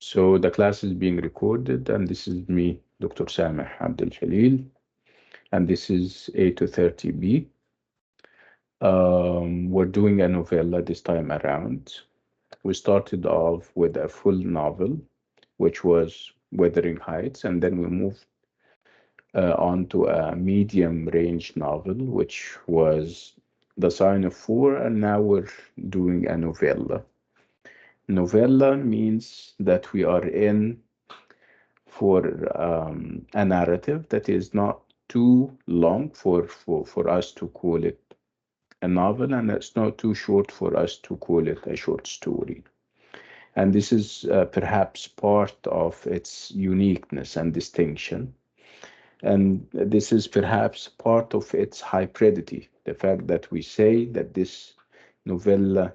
So the class is being recorded, and this is me, Dr. Sameh A, and this is A230B. We're doing a novella this time around. We started off with a full novel, which was Wuthering Heights, and then we moved on to a medium range novel, which was The Sign of Four, and now we're doing a novella. Novella means that we are in for a narrative that is not too long for us to call it a novel, and it's not too short for us to call it a short story. And this is perhaps part of its uniqueness and distinction. And this is perhaps part of its hybridity, the fact that we say that this novella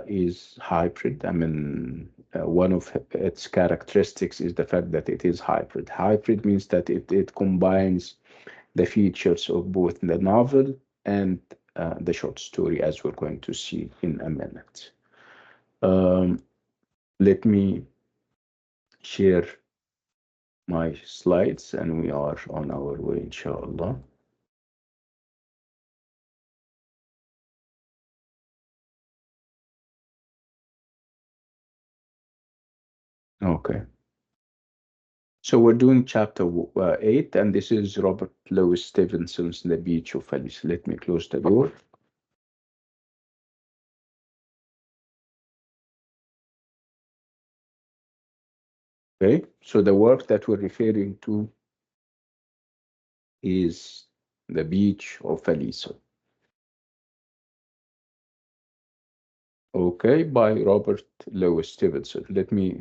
is hybrid. I mean, one of its characteristics is the fact that it is hybrid. Hybrid means that it combines the features of both the novel and the short story, as we're going to see in a minute. Um, Let me share my slides, and we are on our way, inshallah. Okay. So we're doing chapter 8, and this is Robert Louis Stevenson's The Beach of Falesá. Let me close the door. Okay, so the work that we're referring to is The Beach of Falesá. Okay, by Robert Louis Stevenson. Let me,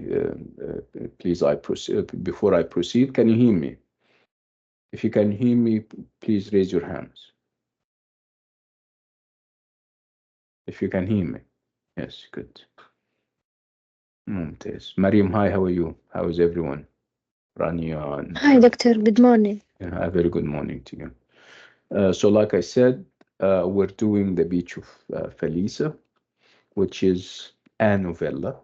please, I proceed. Before I proceed, can you hear me? If you can hear me, please raise your hands. If you can hear me. Yes, good. Mumtaz. Mariam, hi, how are you? How is everyone? Rania and Hi, doctor. Good morning. a very good morning to you. So like I said, we're doing The Beach of Falesá, which is a novella.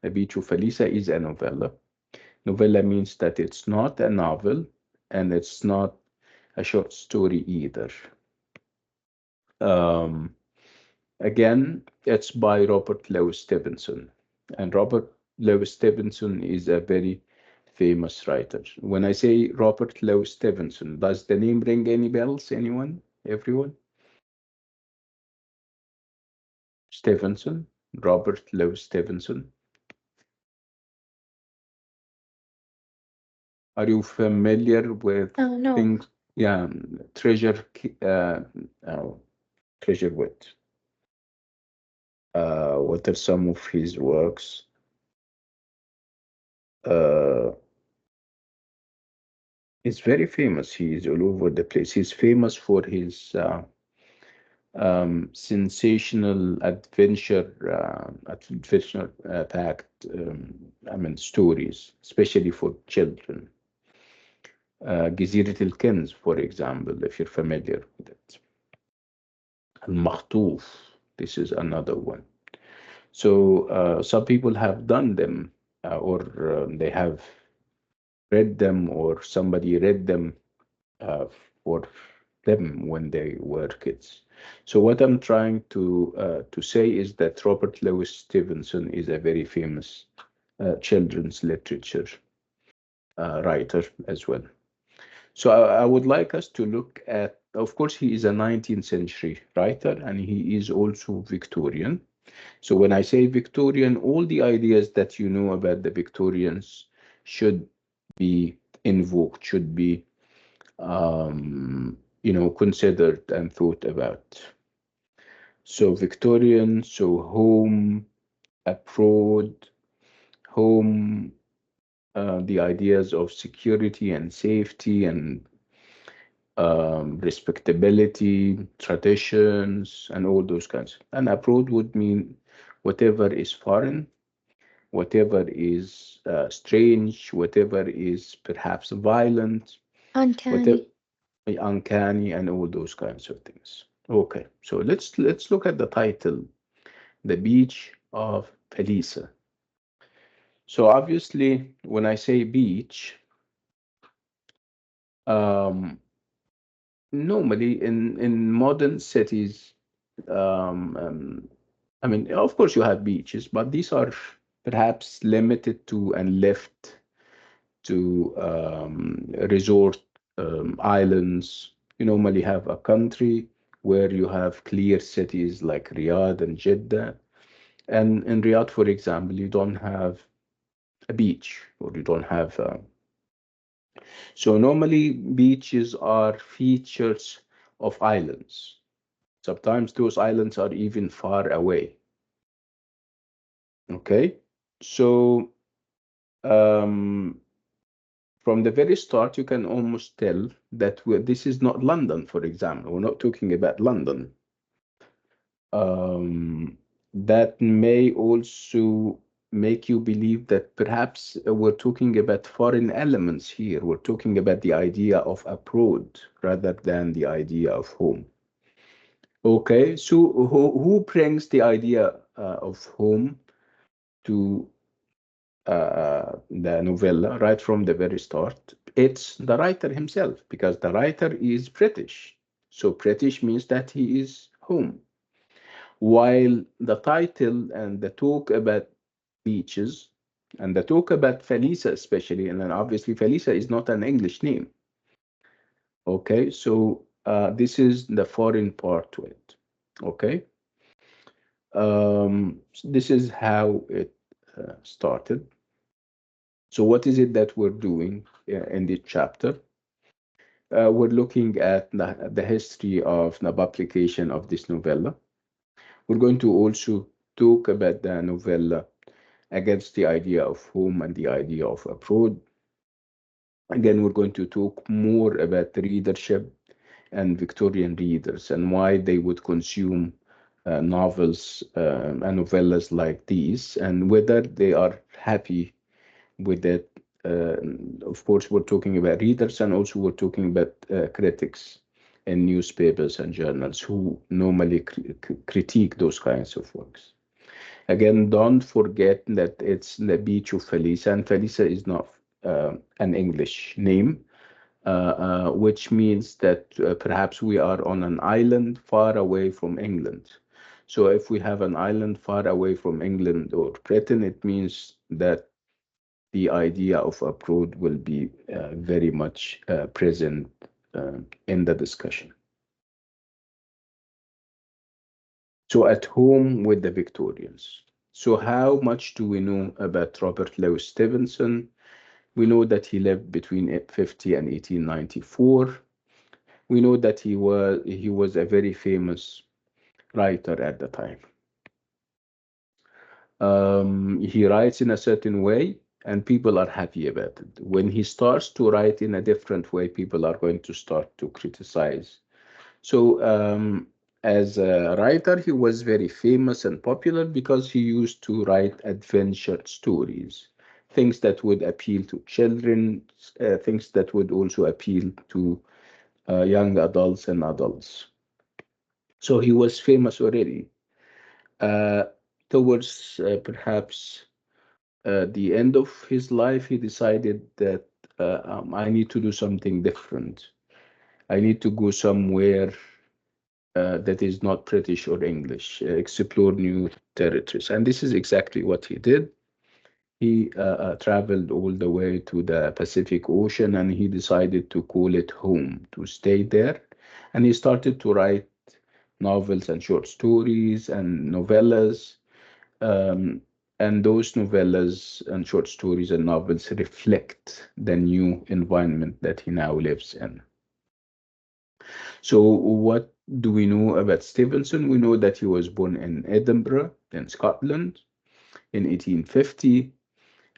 The Beach of Falesá is a novella. Novella means that it's not a novel and it's not a short story either. Um, Again, it's by Robert Louis Stevenson. And Robert Louis Stevenson is a very famous writer. When I say Robert Louis Stevenson, does the name ring any bells? Anyone? Everyone? Stevenson? Robert Louis Stevenson. Are you familiar with Oh, no. things? Yeah, treasure, treasure what are some of his works? Uh, He's very famous. He is all over the place. He's famous for his sensational adventure packed, I mean, stories, especially for children. جزيرة الكنز, for example, if you're familiar with it. المخطوف, this is another one. So some people have done them, or they have read them, or somebody read them uh, for them when they were kids. So what I'm trying to say is that Robert Louis Stevenson is a very famous children's literature writer as well. So I would like us to look at, of course, he is a 19th century writer, and he is also Victorian. So when I say Victorian, all the ideas that you know about the Victorians should be invoked, should be considered and thought about. So Victorian, so home, abroad, home, the ideas of security and safety and respectability, traditions, and all those kinds. And abroad would mean whatever is foreign, whatever is strange, whatever is perhaps violent, whatever Uncanny. uncanny, and all those kinds of things. Okay, so let's look at the title, The Beach of Falesá. So obviously, when I say beach, um, normally in modern cities, um, um, I mean, of course you have beaches, but these are perhaps limited to and left to resort islands. You normally have a country where you have clear cities like Riyadh and Jeddah. And in Riyadh, for example, you don't have a beach or you don't have. So normally beaches are features of islands. Sometimes those islands are even far away. Okay. So um, from the very start, you can almost tell that this is not London, for example. We're not talking about London. That may also make you believe that perhaps we're talking about foreign elements here. We're talking about the idea of abroad rather than the idea of home. Okay, so who brings the idea of home to the novella right from the very start? It's the writer himself, because the writer is British. So British means that he is home. While the title and the talk about beaches and the talk about Felisa especially, and then obviously Felisa is not an English name. Okay, so this is the foreign part to it. Okay, this is how it started. So what is it that we're doing in this chapter? We're looking at the history of the publication of this novella. We're going to also talk about the novella against the idea of home and the idea of abroad. Again, we're going to talk more about readership and Victorian readers and why they would consume novels and novellas like these, and whether they are happy with it. Uh, of course, we're talking about readers, and also we're talking about critics in newspapers and journals who normally critique those kinds of works. Again, don't forget that it's the Beach of Falesá, and Falesá is not an English name, which means that perhaps we are on an island far away from England. So if we have an island far away from England or Britain, it means that the idea of abroad will be very much present in the discussion. So at home with the Victorians. So how much do we know about Robert Louis Stevenson? We know that he lived between 50 and 1894. We know that he was a very famous writer at the time. He writes in a certain way, and people are happy about it. When he starts to write in a different way, people are going to start to criticize. So, as a writer, he was very famous and popular because he used to write adventure stories, things that would appeal to children, things that would also appeal to young adults and adults. So he was famous already. Uh, Towards perhaps the end of his life, he decided that I need to do something different. I need to go somewhere that is not British or English, explore new territories. And this is exactly what he did. He traveled all the way to the Pacific Ocean, and he decided to call it home, to stay there. And he started to write novels and short stories and novellas. Um, and those novellas and short stories and novels reflect the new environment that he now lives in. So, what do we know about Stevenson? We know that he was born in Edinburgh, in Scotland, in 1850.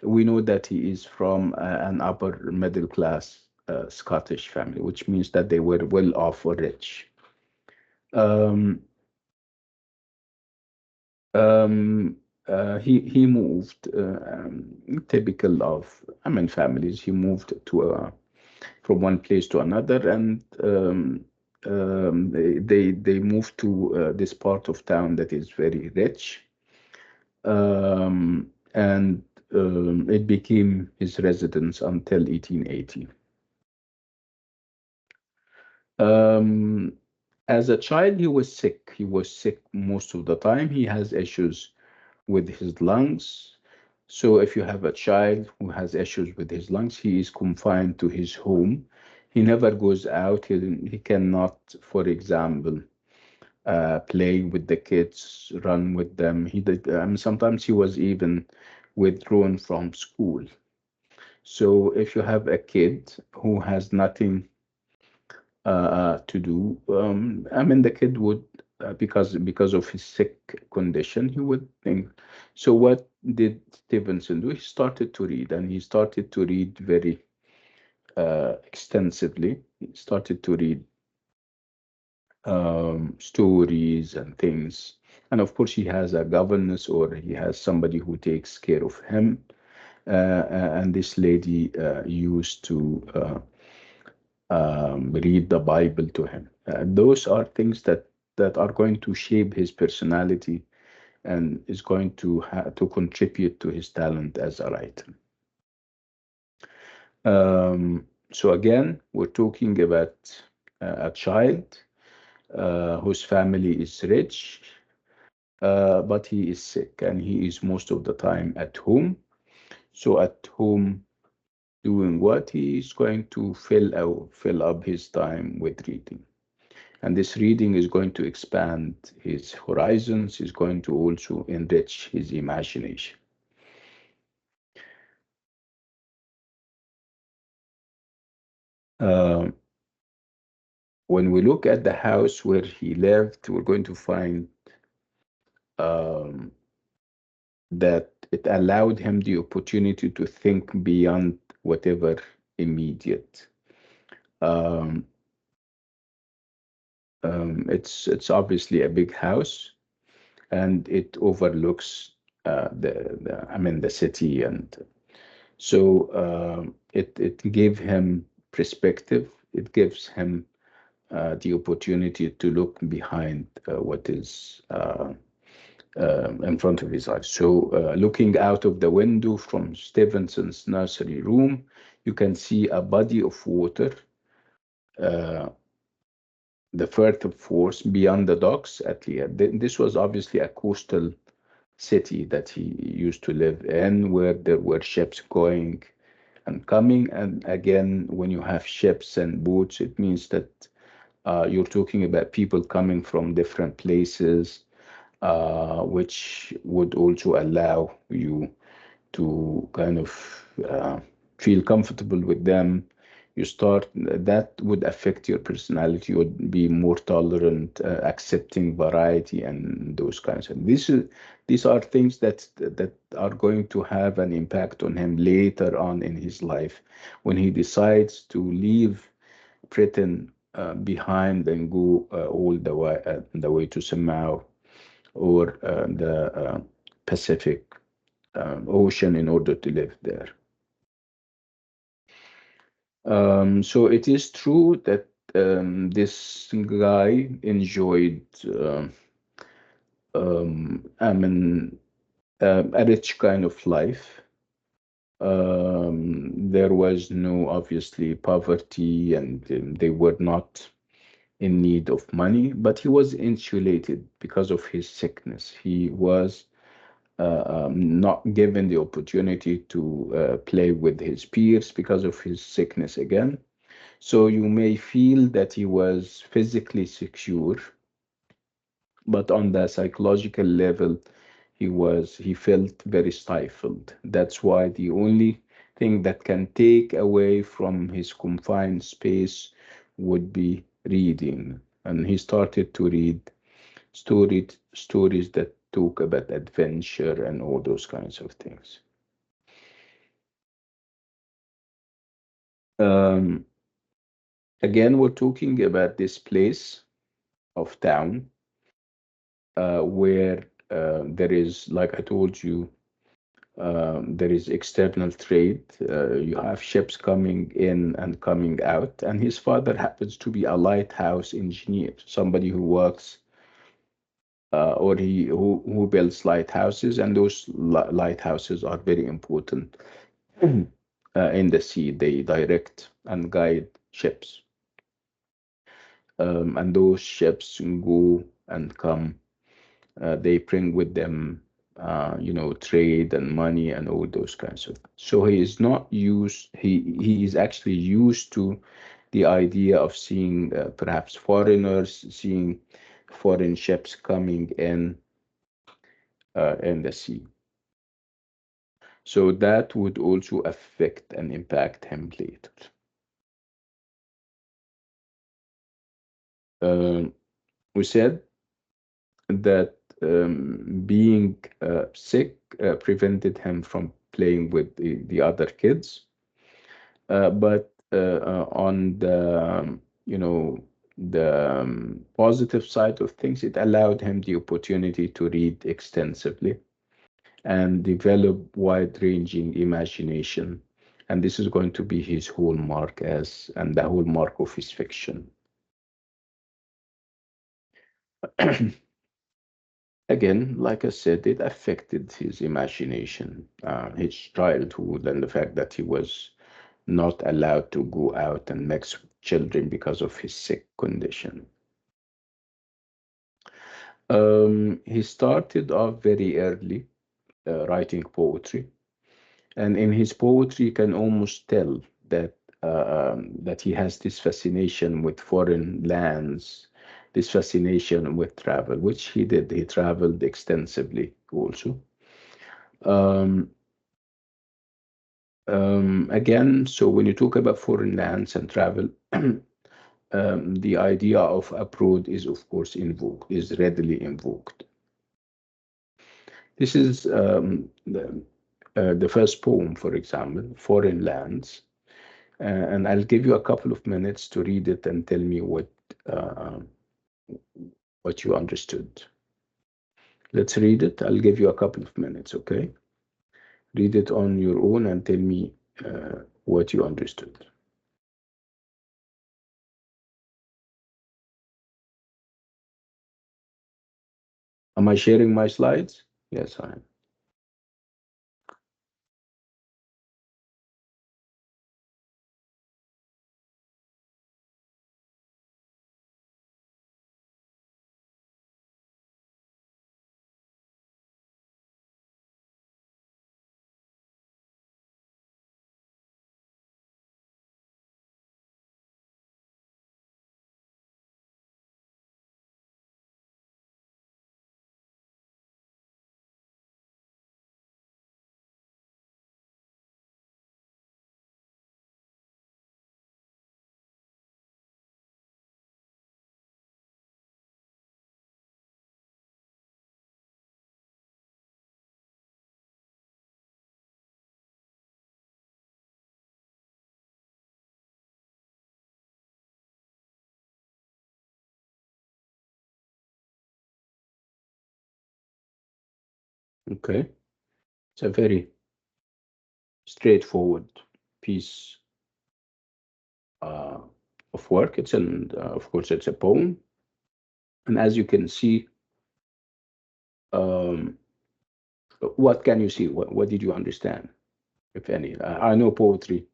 We know that he is from an upper middle class Scottish family, which means that they were well off or rich. Um, um, he moved, typical of, I mean, families. He moved to from one place to another, and they moved to this part of town that is very rich, and it became his residence until 1880. Um, as a child, he was sick. He was sick most of the time. He has issues with his lungs. So if you have a child who has issues with his lungs, he is confined to his home. He never goes out. He cannot, for example, play with the kids, run with them. He did. Sometimes he was even withdrawn from school. So if you have a kid who has nothing to do, the kid would, because of his sick condition, he would think. So what did Stevenson do? He started to read, and he started to read very extensively. He started to read stories and things. And of course, he has a governess, or he has somebody who takes care of him. And this lady used to read the Bible to him. Those are things that are going to shape his personality and is going to contribute to his talent as a writer. So again, we're talking about a child whose family is rich, but he is sick, and he is most of the time at home. So at home, doing what? He is going to fill up his time with reading. And this reading is going to expand his horizons, is going to also enrich his imagination. Uh, when we look at the house where he lived, we're going to find um, that it allowed him the opportunity to think beyond whatever immediate. Um, it's obviously a big house, and it overlooks the city, and so it gave him perspective. It gives him the opportunity to look behind what is in front of his eyes. So looking out of the window from Stevenson's nursery room, you can see a body of water, uh, the Firth of Forth beyond the docks at Lear. This was obviously a coastal city that he used to live in, where there were ships going and coming. And again, when you have ships and boats, it means that you're talking about people coming from different places, which would also allow you to kind of feel comfortable with them. That would affect your personality. You would be more tolerant, accepting variety, and those kinds of these are things that are going to have an impact on him later on in his life, when he decides to leave Britain behind and go all the way to Sameh or the Pacific Ocean in order to live there. So it is true that this guy enjoyed, I mean, a rich kind of life. There was no obviously poverty, and they were not in need of money, but he was insulated because of his sickness. He was not given the opportunity to play with his peers because of his sickness again. So you may feel that he was physically secure, but on the psychological level, he felt very stifled. That's why the only thing that can take away from his confined space would be reading. And he started to read stories that talk about adventure and all those kinds of things. Um, Again, we're talking about this place of town where there is, like I told you, there is external trade. You have ships coming in and coming out, and his father happens to be a lighthouse engineer, somebody who works or who builds lighthouses, and those lighthouses are very important in the sea. They direct and guide ships, and those ships go and come. They bring with them, trade and money and all those kinds of. So he is not used. He is actually used to the idea of seeing perhaps foreigners, seeing foreign ships coming in the sea. So that would also affect and impact him later. Um, we said that being sick prevented him from playing with the other kids. But on the positive side of things, it allowed him the opportunity to read extensively and develop wide-ranging imagination. And this is going to be his hallmark and the hallmark of his fiction. Again, like I said, it affected his imagination, his childhood, and the fact that he was not allowed to go out and mix with children because of his sick condition. He started off very early writing poetry, and in his poetry, you can almost tell that he has this fascination with foreign lands, this fascination with travel, which he did. He traveled extensively also. Um, Again, so when you talk about foreign lands and travel, the idea of abroad is, of course, is readily invoked. This is the first poem, for example, Foreign Lands. And I'll give you a couple of minutes to read it and tell me uh, what you understood. Let's read it. I'll give you a couple of minutes, okay? Read it on your own and tell me what you understood. Am I sharing my slides? Yes, I am. Okay. It's a very straightforward piece uh, of work. Of course, it's a poem. And as you can see, um, what can you see? What did you understand, if any? I know poetry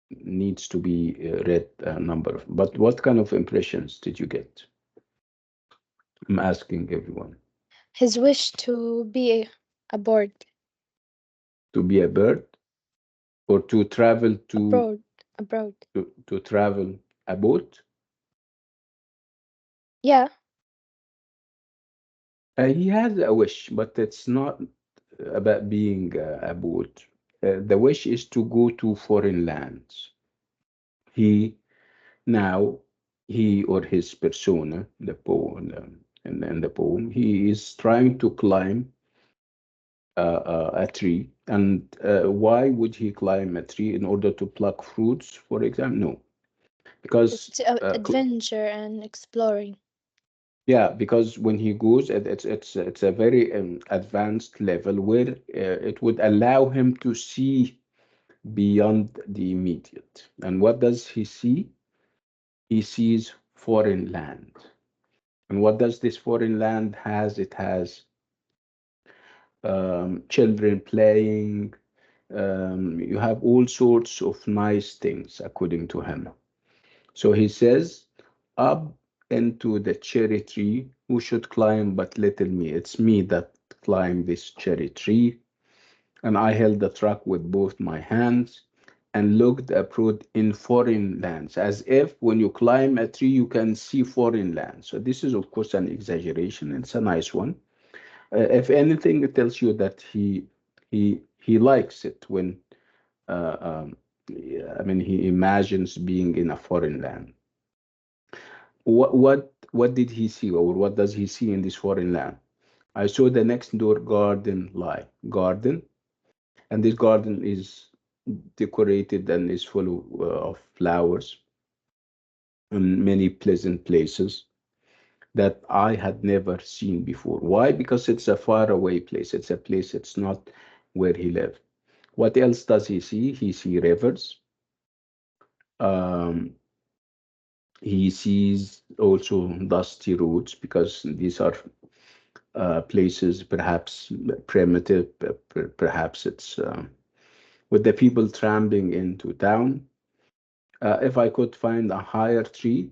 needs to be read a number of, but what kind of impressions did you get? I'm asking everyone. His wish to be aboard, To be a bird or to travel abroad, abroad. to travel a boat? Yeah, He has a wish, but it's not about being a boat. The wish is to go to foreign lands. He now, he or his persona, the poem, in the poem, he is trying to climb a tree. And why would he climb a tree? In order to pluck fruits, for example? No, because it's adventure and exploring. yeah, because when he goes, it's a very advanced level where it would allow him to see beyond the immediate. And what does he see? He sees foreign land. And what does this foreign land has? It has children playing. You have all sorts of nice things, according to him. So he says, up into the cherry tree, who should climb but little me? It's me that climbed this cherry tree. And I held the truck with both my hands and looked abroad in foreign lands, as if when you climb a tree, you can see foreign lands. So this is, of course, an exaggeration. It's a nice one. If anything, it tells you that he likes it when yeah, I mean, he imagines being in a foreign land. What did he see, or what does he see in this foreign land? I saw the next door garden lie. Garden, and this garden is decorated and is full of flowers and many pleasant places that I had never seen before. Why? Because it's a far away place. It's a place, it's not where he lived. What else does he see? He see rivers. Um, he sees also dusty roads because these are places perhaps primitive, perhaps it's with the people tramping into town. If I could find a higher tree,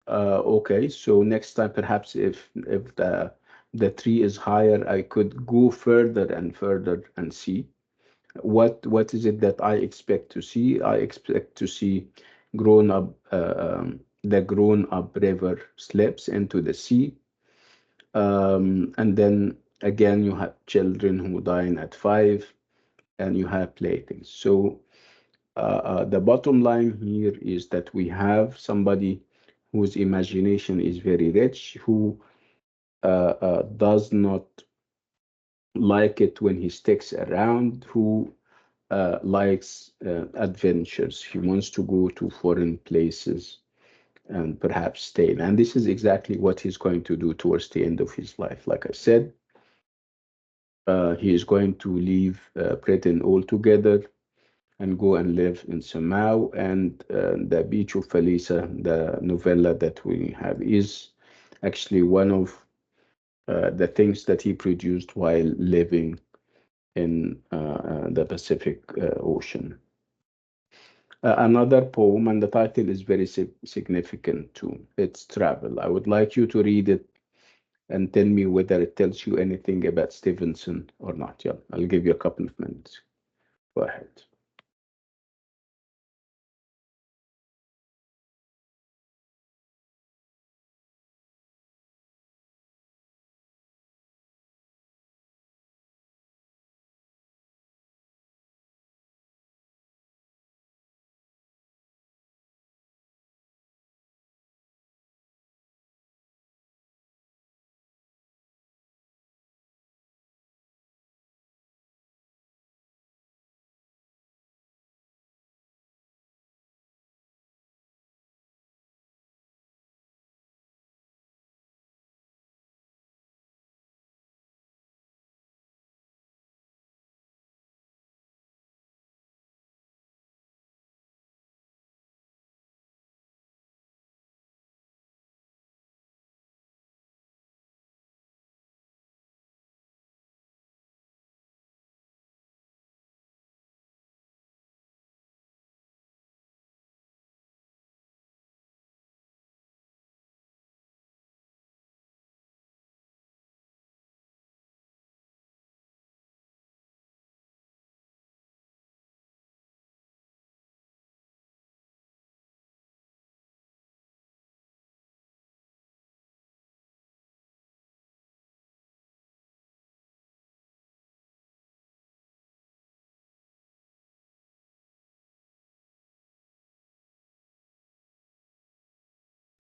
okay, so next time perhaps if the tree is higher, I could go further and further and see what is it that I expect to see. I expect to see grown up the grown up river slips into the sea, and then again you have children who dine at 5, and you have playthings. So the bottom line here is that we have somebody whose imagination is very rich, who does not like it when he sticks around, who likes adventures. He wants to go to foreign places and perhaps stay. And this is exactly what he's going to do towards the end of his life. Like I said, he is going to leave Britain altogether and go and live in Sameh. And the Beach of Falesá, the novella that we have, is actually one of the things that he produced while living in the Pacific Ocean. Another poem, and the title is very significant too. It's Travel. I would like you to read it and tell me whether it tells you anything about Stevenson or not. Yeah, I'll give you a couple of minutes. Go ahead.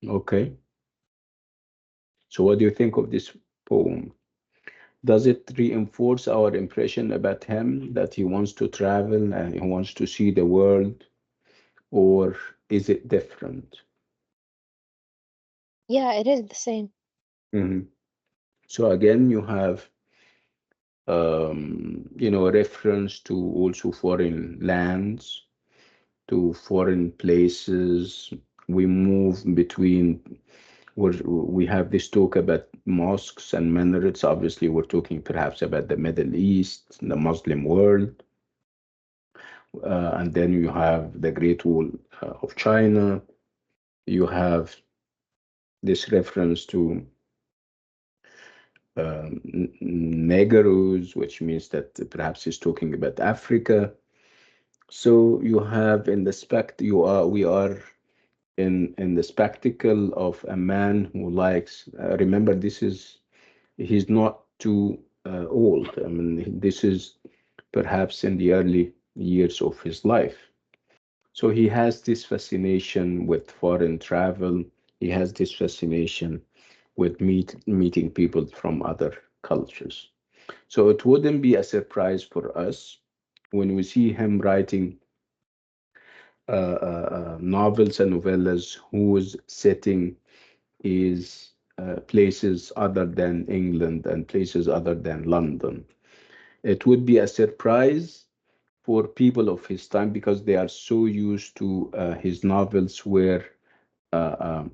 Okay. So, what do you think of this poem? Does it reinforce our impression about him that he wants to travel and he wants to see the world, or is it different? Yeah, it is the same. Mhm. So again, you have reference to also foreign lands, to foreign places. We move between we have this talk about mosques and minarets. Obviously, we're talking perhaps about the Middle East, the Muslim world. And then you have the Great Wall of China. You have this reference to Negroes, which means that perhaps he's talking about Africa. So you have in the we are in the spectacle of a man who likes. Remember, he's not too old. I mean, this is perhaps in the early years of his life. So he has this fascination with foreign travel. He has this fascination with meeting people from other cultures. So it wouldn't be a surprise for us when we see him writing novels and novellas whose setting is places other than England and places other than London. It would be a surprise for people of his time because they are so used to his novels where uh, um,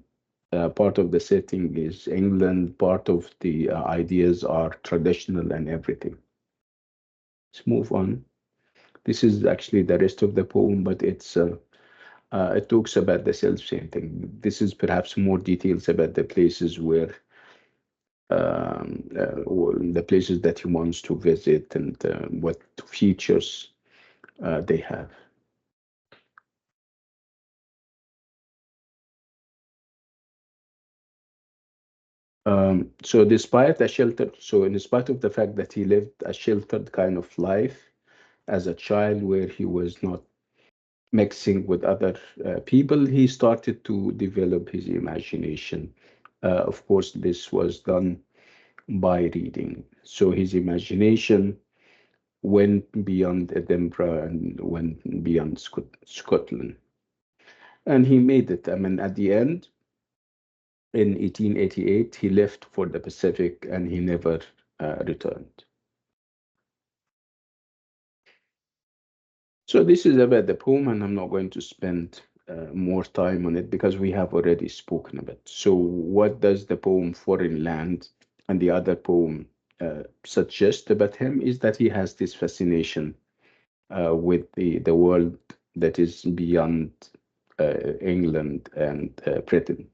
part of the setting is England, part of the ideas are traditional and everything. Let's move on. This is actually the rest of the poem, but it talks about the self-same thing. This is perhaps more details about the places where the places that he wants to visit and what features they have. So in spite of the fact that he lived a sheltered kind of life as a child where he was not mixing with other people, he started to develop his imagination. Of course, this was done by reading. So his imagination went beyond Edinburgh and went beyond Scotland. And he made it. I mean, at the end, in 1888, he left for the Pacific and he never returned. So this is about the poem, and I'm not going to spend more time on it because we have already spoken about it. So what does the poem Foreign Land and the other poem suggest about him is that he has this fascination with the world that is beyond England and Britain.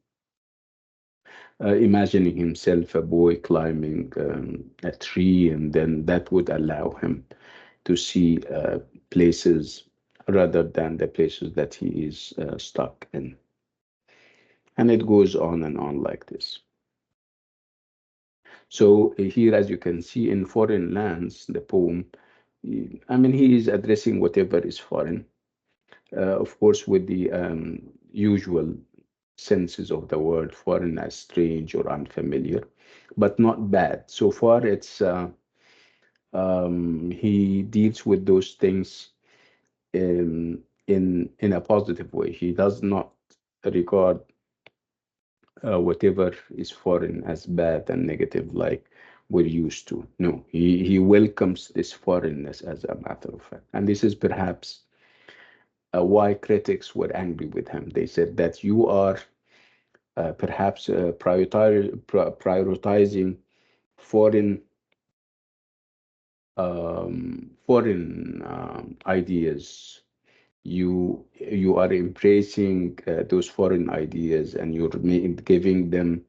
Imagining himself a boy climbing a tree, and then that would allow him to see places rather than the places that he is stuck in. And it goes on and on like this. So here, as you can see in Foreign Lands, the poem, I mean, he is addressing whatever is foreign, of course, with the usual senses of the word foreign as strange or unfamiliar, but not bad. So far, he deals with those things in a positive way. He does not regard whatever is foreign as bad and negative like we're used to. No, he welcomes this foreignness as a matter of fact. And this is perhaps why critics were angry with him. They said that you are perhaps prioritizing foreign foreign ideas. You are embracing those foreign ideas and you're giving them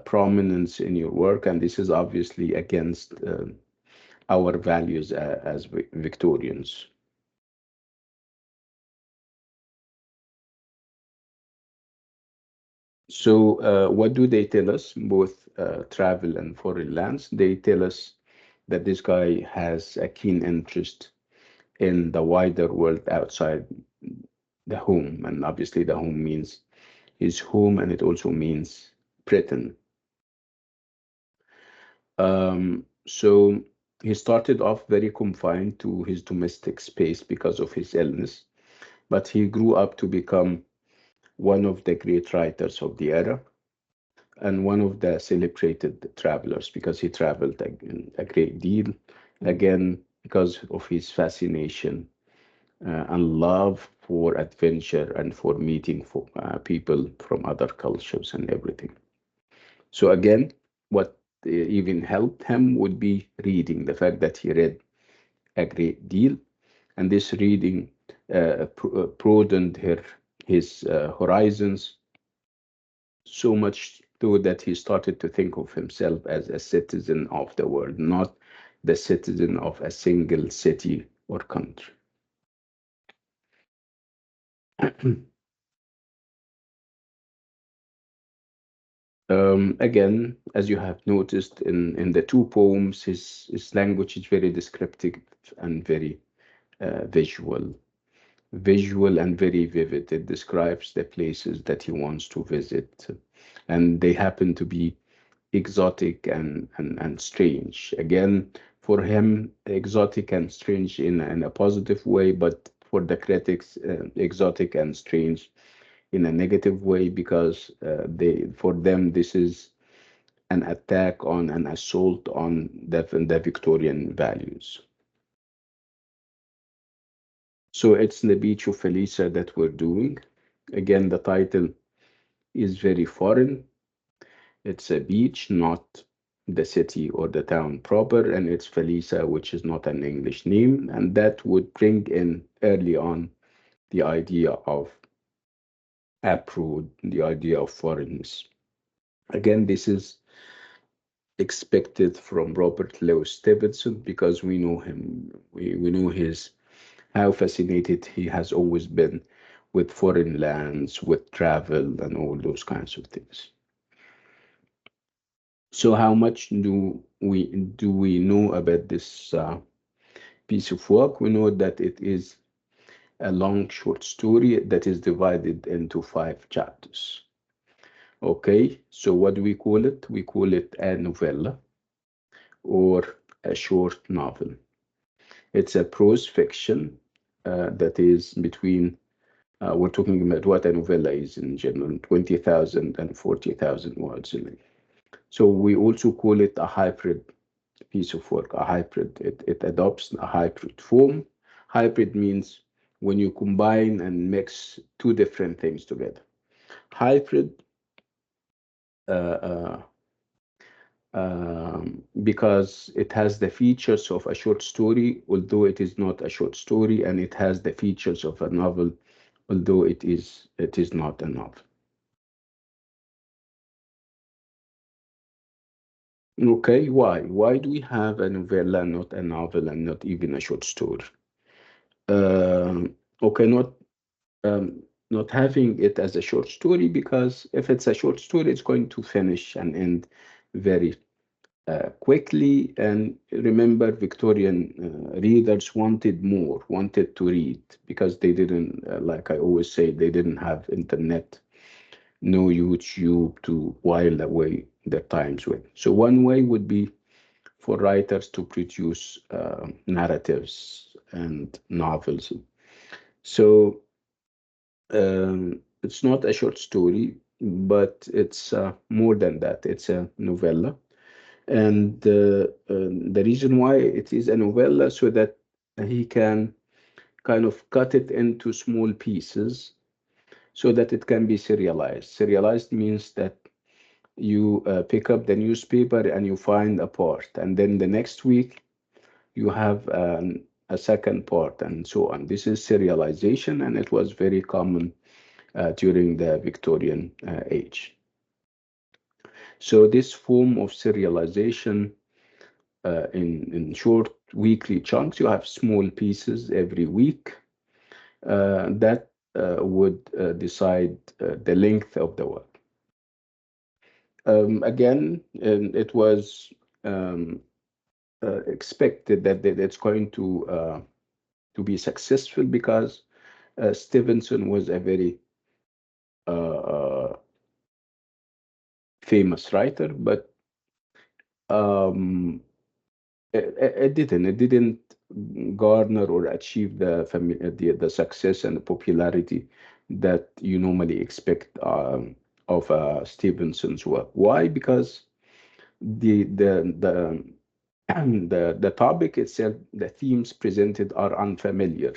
prominence in your work, and this is obviously against our values as Victorians. So, what do they tell us? Both travel and foreign lands. They tell us that this guy has a keen interest in the wider world outside the home, and obviously the home means his home, and it also means Britain. So he started off very confined to his domestic space because of his illness, but he grew up to become one of the great writers of the era and one of the celebrated travelers because he traveled a great deal, again, because of his fascination and love for adventure and for meeting for, people from other cultures and everything. So again, what even helped him would be reading, the fact that he read a great deal, and this reading broadened his horizons so much so that he started to think of himself as a citizen of the world, not the citizen of a single city or country. Again, as you have noticed in the two poems, his language is very descriptive and very visual. Visual and very vivid. It describes the places that he wants to visit, and they happen to be exotic and strange. Again, for him, exotic and strange in a positive way, but for the critics, exotic and strange in a negative way because for them this is an attack on an assault on the Victorian values. So it's the Beach of Falesá that we're doing. Again, the title is very foreign. It's a beach, not the city or the town proper, and it's Falesá, which is not an English name, and that would bring in early on the idea of abroad, the idea of foreignness. Again, this is expected from Robert Louis Stevenson because we know him. We know his how fascinated he has always been with foreign lands, with travel, and all those kinds of things. So, how much do we know about this piece of work? We know that it is a long short story that is divided into 5 chapters. Okay, so what do we call it? We call it a novella or a short novel. It's a prose fiction that is between, we're talking about what a novella is in general, 20,000 and 40,000 words in it. So we also call it a hybrid piece of work, a hybrid. It adopts a hybrid form. Hybrid means when you combine and mix two different things together. Hybrid uh, because it has the features of a short story, although it is not a short story, and it has the features of a novel, although it is not a novel. Okay, why? Why do we have a novella, not a novel, and not even a short story? Okay, not having it as a short story because if it's a short story, it's going to finish and end very quickly. And remember, Victorian readers wanted more, wanted to read because they didn't, like I always say, they didn't have internet, no YouTube to while away their times with. So one way would be for writers to produce narratives and novels. So it's not a short story, but it's more than that. It's a novella. And the reason why it is a novella so that he can kind of cut it into small pieces so that it can be serialized. Serialized means that you pick up the newspaper and you find a part, and then the next week you have a second part, and so on. This is serialization, and it was very common during the Victorian age. So this form of serialization in short weekly chunks, you have small pieces every week that would decide the length of the work. Again, it was expected that it's going to be successful because Stevenson was a very uh, famous writer, but um, it didn't garner or achieve the success and the popularity that you normally expect of Stevenson's work. Why? Because the the topic itself, the themes presented are unfamiliar.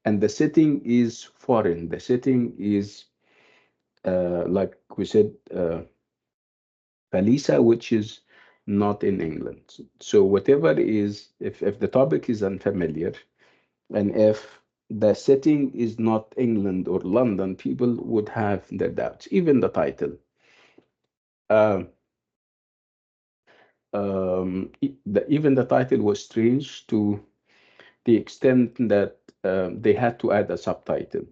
and the setting is foreign. The setting is, like we said, Falesá, which is not in England. So whatever is, if the topic is unfamiliar, and if the setting is not England or London, people would have their doubts. Even the title. Uh, Even the title was strange to the extent that they had to add a subtitle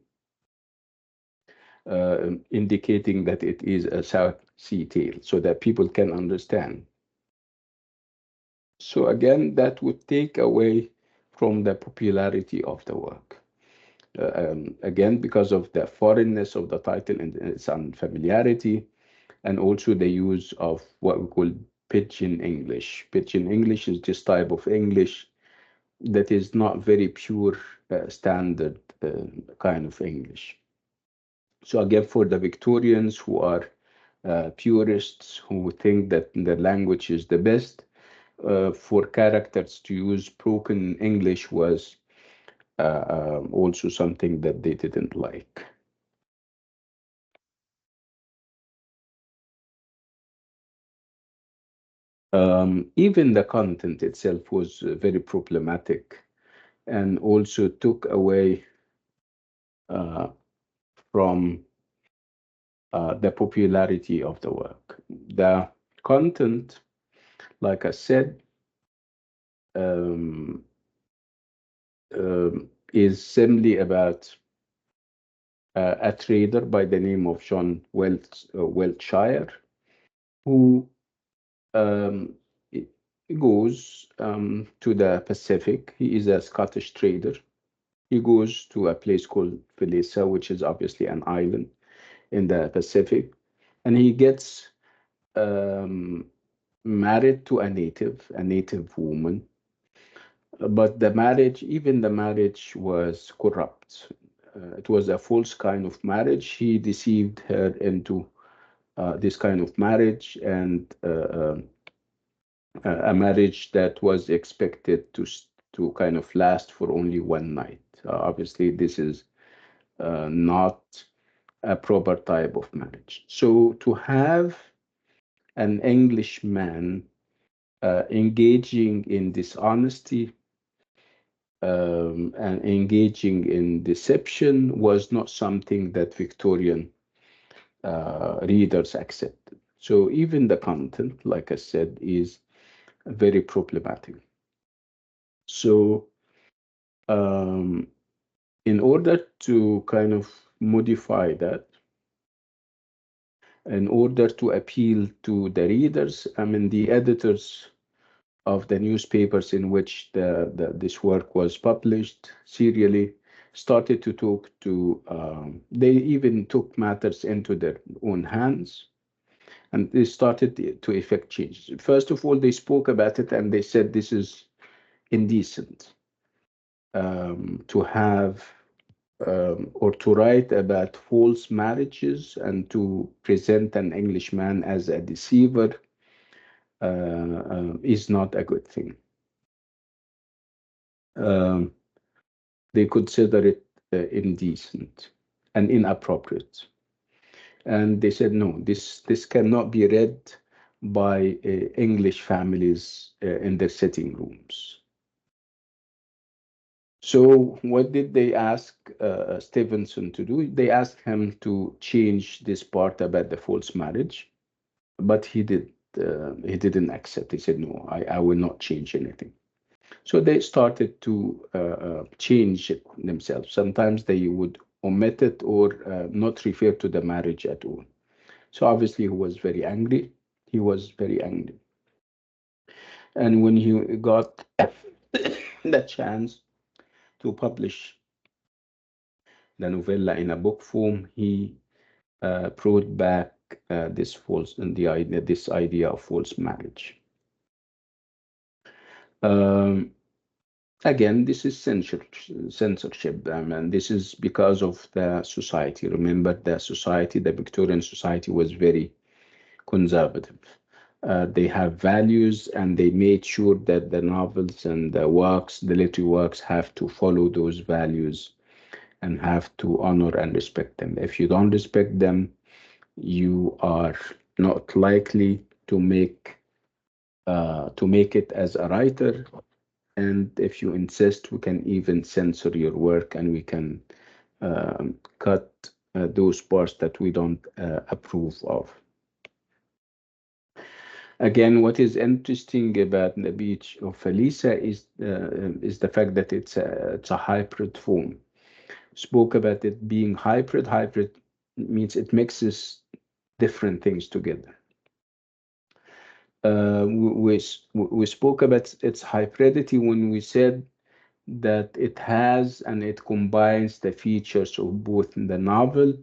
indicating that it is a South Sea tale so that people can understand. So again, that would take away from the popularity of the work. Again, because of the foreignness of the title and its unfamiliarity, and also the use of what we call pidgin English. Pidgin English is this type of English that is not very pure, standard kind of English. So again, for the Victorians who are purists who think that the language is the best, for characters to use broken English was also something that they didn't like. Even the content itself was very problematic and also took away from the popularity of the work. The content, like I said, um, is simply about a trader by the name of John Wiltshire, who um, i- goes to the Pacific. He is a Scottish trader. He goes to a place called Falesá, which is obviously an island in the Pacific, and he gets um, married to a native woman. But the marriage, even the marriage, was corrupt. It was a false kind of marriage. He deceived her into this kind of marriage, and a marriage that was expected to kind of last for only one night. Obviously, this is not a proper type of marriage. So to have an Englishman engaging in dishonesty and engaging in deception was not something that Victorian readers accepted. So even the content, like I said, is very problematic. So um, in order to kind of modify that, in order to appeal to the readers, I mean, the editors of the newspapers in which this work was published serially started to talk to, they even took matters into their own hands, and they started to effect changes. First of all, they spoke about it and they said this is indecent to have or to write about false marriages and to present an Englishman as a deceiver is not a good thing. Um, they consider it indecent and inappropriate. And they said, no, this cannot be read by English families in their sitting rooms. So what did they ask Stevenson to do? They asked him to change this part about the false marriage, but he didn't accept. He said, no, I will not change anything. So they started to change it themselves. Sometimes they would omit it or not refer to the marriage at all. So obviously he was very angry. He was very angry. And when he got the chance to publish the novella in a book form, he brought back this idea of false marriage. Um, Again, this is censorship, and this is because of the society. Remember, the Victorian society was very conservative. They have values, and they made sure that the novels and the literary works have to follow those values and have to honor and respect them. If you don't respect them, you are not likely to make it as a writer. And if you insist, we can even censor your work, and we can cut those parts that we don't approve of. Again, what is interesting about the Beach of Falesá is the fact that it's a hybrid form. Spoke about it being hybrid. Hybrid means it mixes different things together. We spoke about its hybridity when we said that it has and it combines the features of both the novel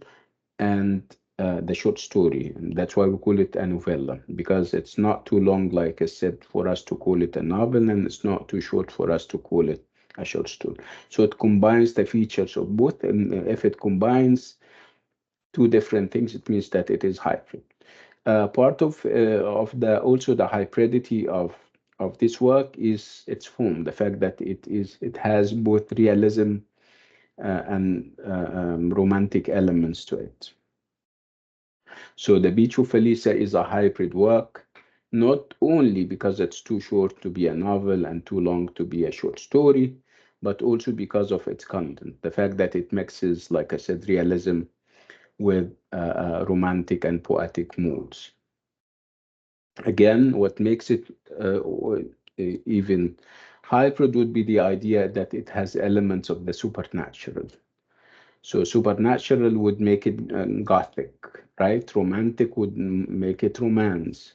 and the short story. And that's why we call it a novella, because it's not too long, like I said, for us to call it a novel, and it's not too short for us to call it a short story. So it combines the features of both, and if it combines two different things, it means that it is hybrid. Part of the also the hybridity of this work is its form, the fact that it has both realism and romantic elements to it. So the Beach of Falesá is a hybrid work, not only because it's too short to be a novel and too long to be a short story, but also because of its content. The fact that it mixes, like I said, realism with romantic and poetic moods. Again, what makes it even hybrid would be the idea that it has elements of the supernatural. So supernatural would make it gothic, right? Romantic would make it romance.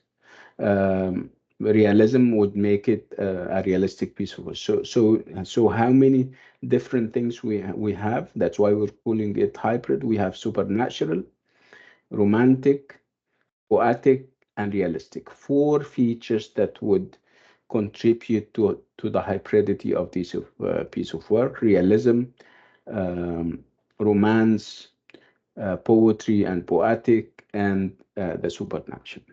Realism would make it a realistic piece of work. So how many different things we have? That's why we're calling it hybrid. We have supernatural, romantic, poetic, and realistic. Four features that would contribute to the hybridity of this piece of work: realism, um, romance, poetry and poetic, and the supernatural.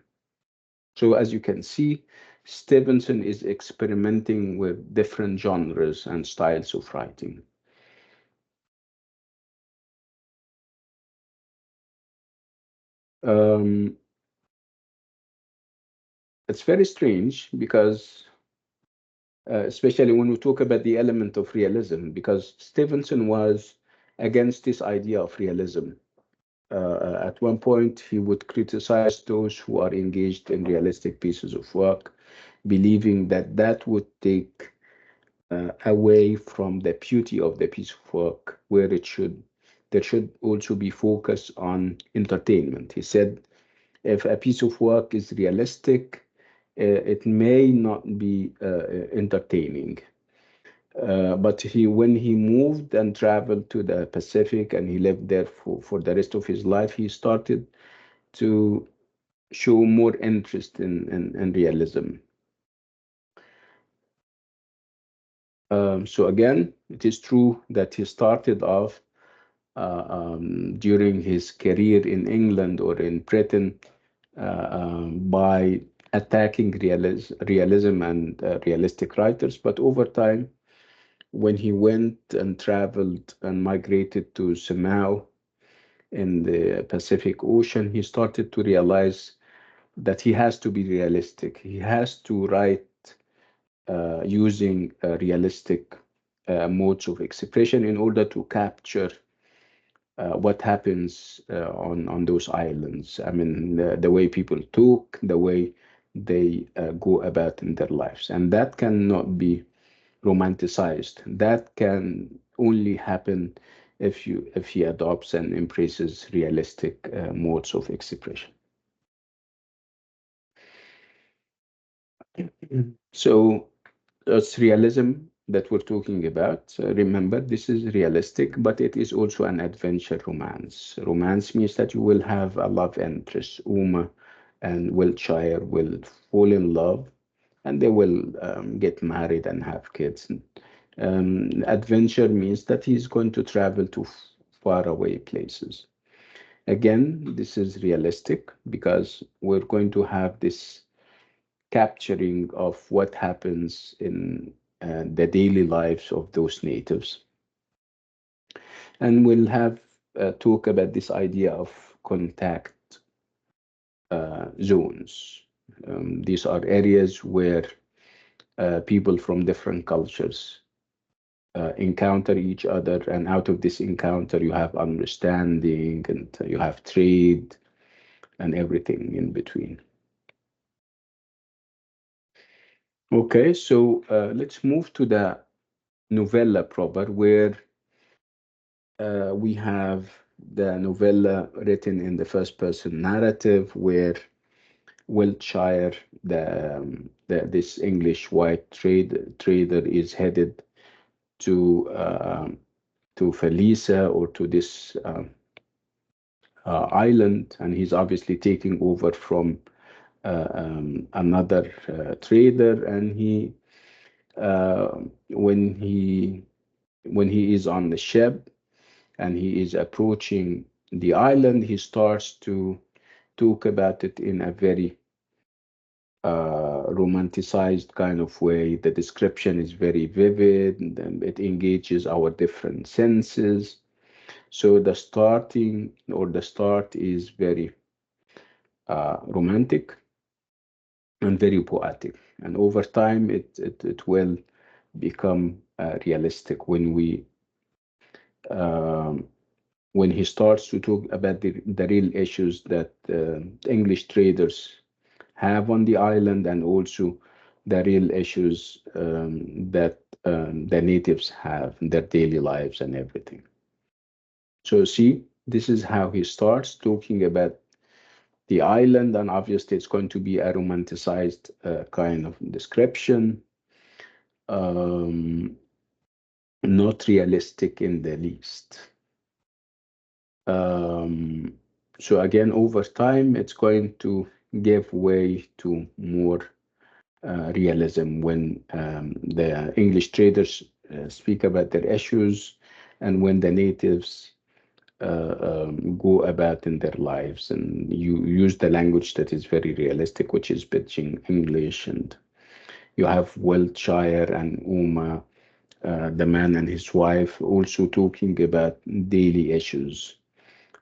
So as you can see, Stevenson is experimenting with different genres and styles of writing. Um, it's very strange because, especially when we talk about the element of realism, because Stevenson was against this idea of realism. At one point, he would criticize those who are engaged in realistic pieces of work, believing that that would take away from the beauty of the piece of work, where there should also be focus on entertainment. He said, if a piece of work is realistic, it may not be entertaining. But when he moved and traveled to the Pacific and he lived there for the rest of his life, he started to show more interest in realism. So again, it is true that he started off during his career in England or in Britain by attacking realism and realistic writers. But over time, when he went and traveled and migrated to Sameh A in the Pacific Ocean, he started to realize that he has to be realistic. He has to write using realistic modes of expression in order to capture what happens on those islands. I mean, the way people talk, the way they go about in their lives, and that cannot be romanticized. That can only happen if he adopts and embraces realistic modes of expression. So it's realism that we're talking about. Remember, this is realistic, but it is also an adventure romance. Romance means that you will have a love interest. Uma and Wiltshire will fall in love, and they will get married and have kids. Adventure means that he's going to travel to far away places. Again, this is realistic because we're going to have this capturing of what happens in the daily lives of those natives. And we'll have talk about this idea of contact zones. These are areas where people from different cultures encounter each other, and out of this encounter, you have understanding and you have trade and everything in between. Okay, so let's move to the novella proper, where we have the novella written in the first person narrative, where Wiltshire, this English white trader, is headed to Falesá, or to this island, and he's obviously taking over from another trader. And he when he is on the ship and he is approaching the island, he starts to talk about it in a very romanticized kind of way. The description is very vivid, and it engages our different senses. So the start is very romantic and very poetic, and over time it will become realistic um, when he starts to talk about the real issues that English traders have on the island, and also the real issues that the natives have in their daily lives and everything. So see, this is how he starts talking about the island, and obviously it's going to be a romanticized kind of description, um, not realistic in the least. Um, so again, over time, it's going to give way to more realism when the English traders speak about their issues, and when the natives go about in their lives, and you use the language that is very realistic, which is pidgin English. And you have Wiltshire and Uma, the man and his wife, also talking about daily issues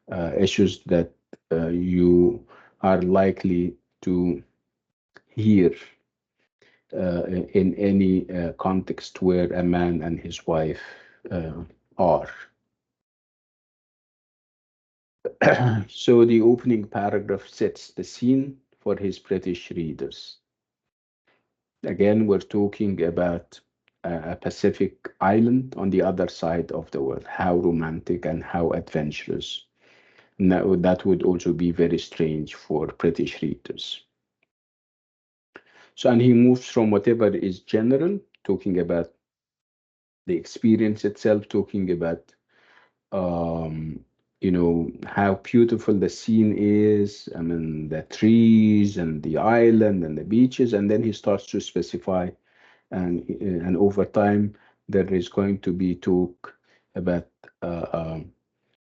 that you are likely to hear in any context where a man and his wife are. So the opening paragraph sets the scene for his British readers. Again, we're talking about a Pacific island on the other side of the world. How romantic and how adventurous. Now, that would also be very strange for British readers. So, and he moves from whatever is general, talking about the experience itself, talking about how beautiful the scene is, I mean, the trees and the island and the beaches, and then he starts to specify, and over time there is going to be talk about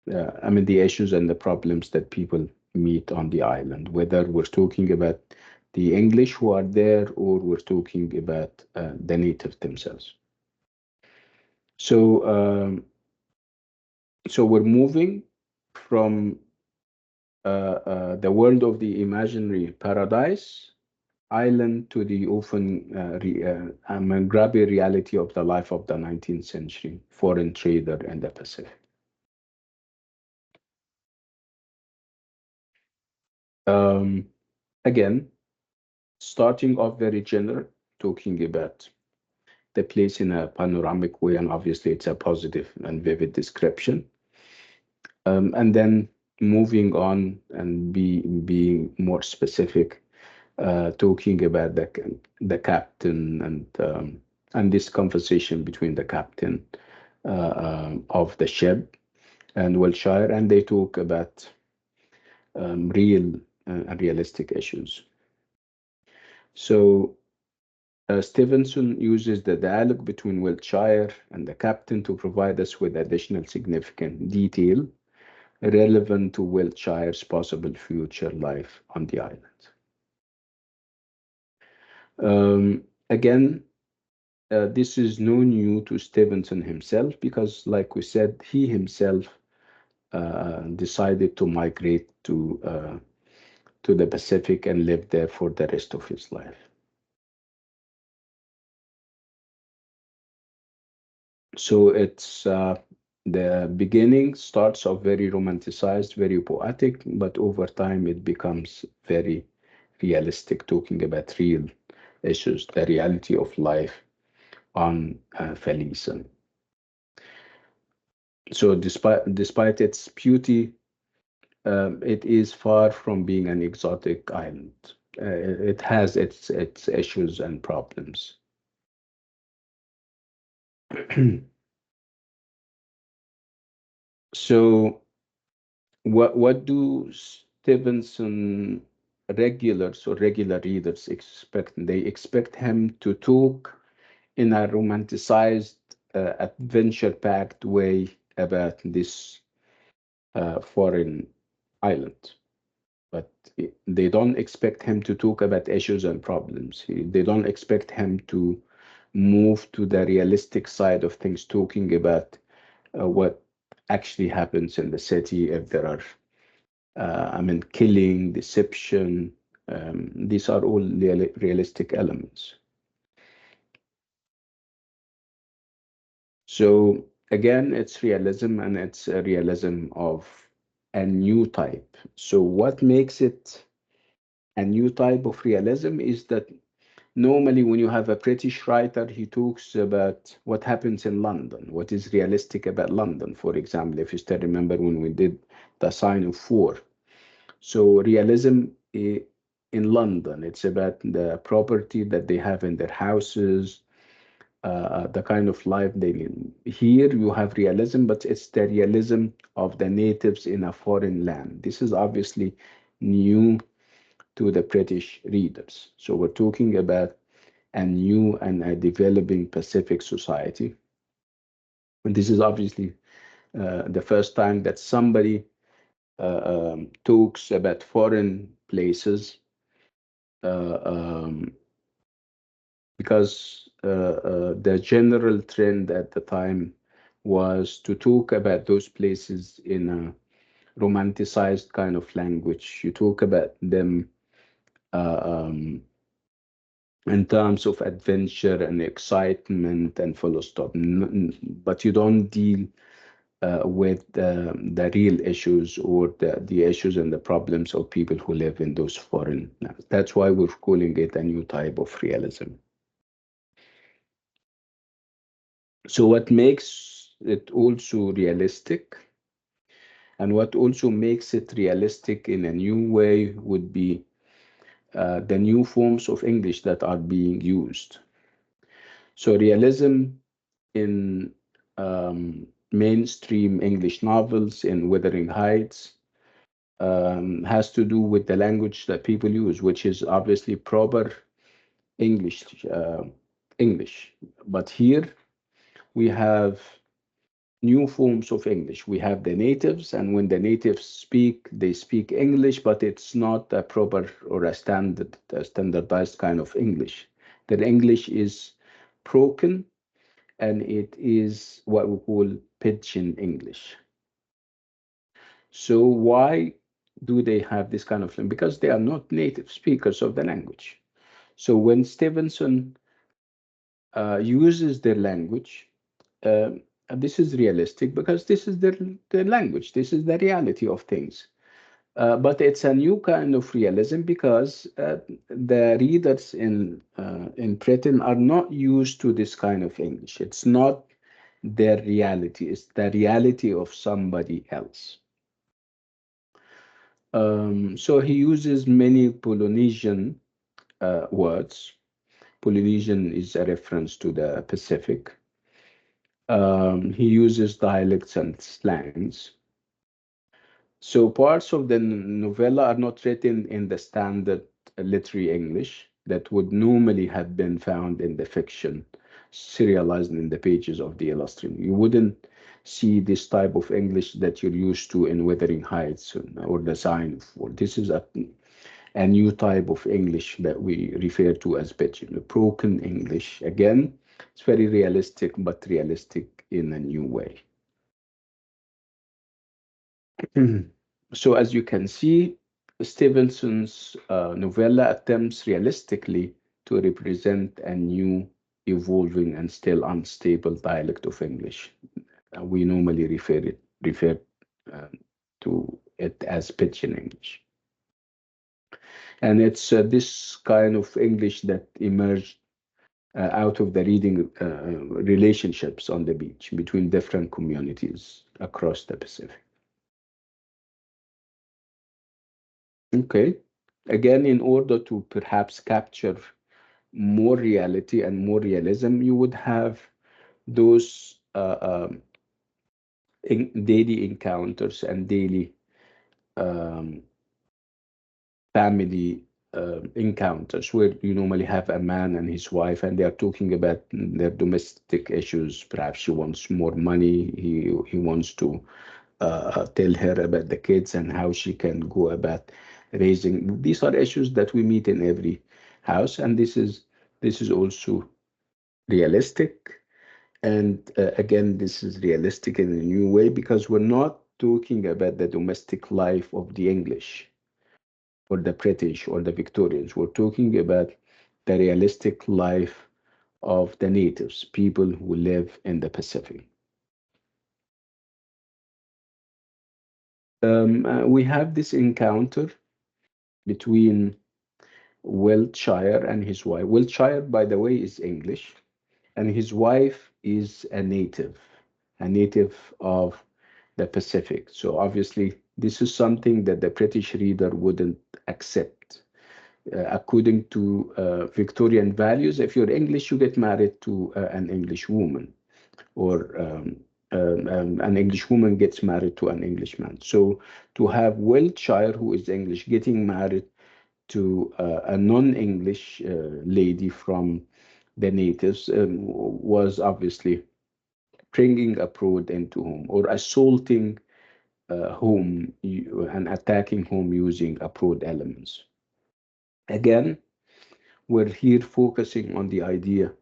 the issues and the problems that people meet on the island, whether we're talking about the English who are there, or we're talking about the natives themselves. So we're moving from the world of the imaginary paradise island to the often grabby reality of the life of the 19th century foreign trader in the Pacific. Again, starting off very general, talking about the place in a panoramic way, and obviously it's a positive and vivid description. And then moving on and being more specific, talking about the captain, and this conversation between the captain of the ship and Wiltshire, and they talk about real and realistic issues. So Stevenson uses the dialogue between Wiltshire and the captain to provide us with additional significant detail relevant to Wiltshire's possible future life on the island. Again, this is no new to Stevenson himself, because, like we said, he himself decided to migrate to the Pacific and live there for the rest of his life. So it's the beginning starts off very romanticized, very poetic, but over time it becomes very realistic, talking about real issues, the reality of life on Falesá. So despite its beauty, it is far from being an exotic island. It has its issues and problems. So what do Stevenson regulars or regular readers expect? They expect him to talk in a romanticized, adventure-packed way about this foreign island. But they don't expect him to talk about issues and problems. They don't expect him to move to the realistic side of things, talking about what actually happens in the city, if there are, killing, deception. These are all realistic elements. So again, it's realism, and it's a realism of a new type. So what makes it a new type of realism is that normally when you have a British writer, he talks about what happens in London, what is realistic about London. For example, if you still remember when we did the Sign of Four. So realism in London, it's about the property that they have in their houses, the kind of life they live. Here you have realism, but it's the realism of the natives in a foreign land. This is obviously new to the British readers. So we're talking about a new and a developing Pacific society. And this is obviously the first time that somebody talks about foreign places, because the general trend at the time was to talk about those places in a romanticized kind of language. You talk about them in terms of adventure and excitement and full stop, but you don't deal with the real issues or the issues and the problems of people who live in those foreign lands. That's why we're calling it a new type of realism. So what makes it also realistic, and what also makes it realistic in a new way, would be the new forms of English that are being used. So realism in mainstream English novels, in Wuthering Heights, has to do with the language that people use, which is obviously proper English. English. But here we have new forms of English. We have the natives, and when the natives speak, they speak English, but it's not a proper or a standardized kind of English. Their English is broken, and it is what we call pidgin English. So why do they have this kind of thing? Because they are not native speakers of the language. So when Stevenson uses their language, uh, this is realistic because this is their language. This is the reality of things. But it's a new kind of realism because the readers in Britain are not used to this kind of English. It's not their reality. It's the reality of somebody else. So he uses many Polynesian words. Polynesian is a reference to the Pacific. He uses dialects and slangs. So parts of the novella are not written in the standard literary English that would normally have been found in the fiction, serialized in the pages of the illustration. You wouldn't see this type of English that you're used to in Wuthering Heights or The Sign of War. This is a new type of English that we refer to as pidgin, broken English. Again, It's very realistic, but realistic in a new way. So as you can see, Stevenson's novella attempts realistically to represent a new, evolving, and still unstable dialect of English. We normally refer uh, to it as pidgin English, and it's this kind of English that emerged out of the reading relationships on the beach between different communities across the Pacific. Okay. Again, in order to perhaps capture more reality and more realism, you would have those daily encounters and daily um, family encounters where you normally have a man and his wife and they are talking about their domestic issues. Perhaps she wants more money. He wants to tell her about the kids and how she can go about raising. These are issues that we meet in every house, and this is also realistic. And again, this is realistic in a new way because we're not talking about the domestic life of the English or the British or the Victorians. We're talking about the realistic life of the natives, people who live in the Pacific. We have this encounter between Wiltshire and his wife. Wiltshire, by the way, is English, and his wife is a native of the Pacific. So obviously, this is something that the British reader wouldn't accept. According to Victorian values, if you're English, you get married to an English woman, or an English woman gets married to an Englishman. So to have Wiltshire, who is English, getting married to a non-English lady from the natives was obviously bringing a fraud into home or assaulting home and attacking home using fraud elements. Again, we're here focusing on the idea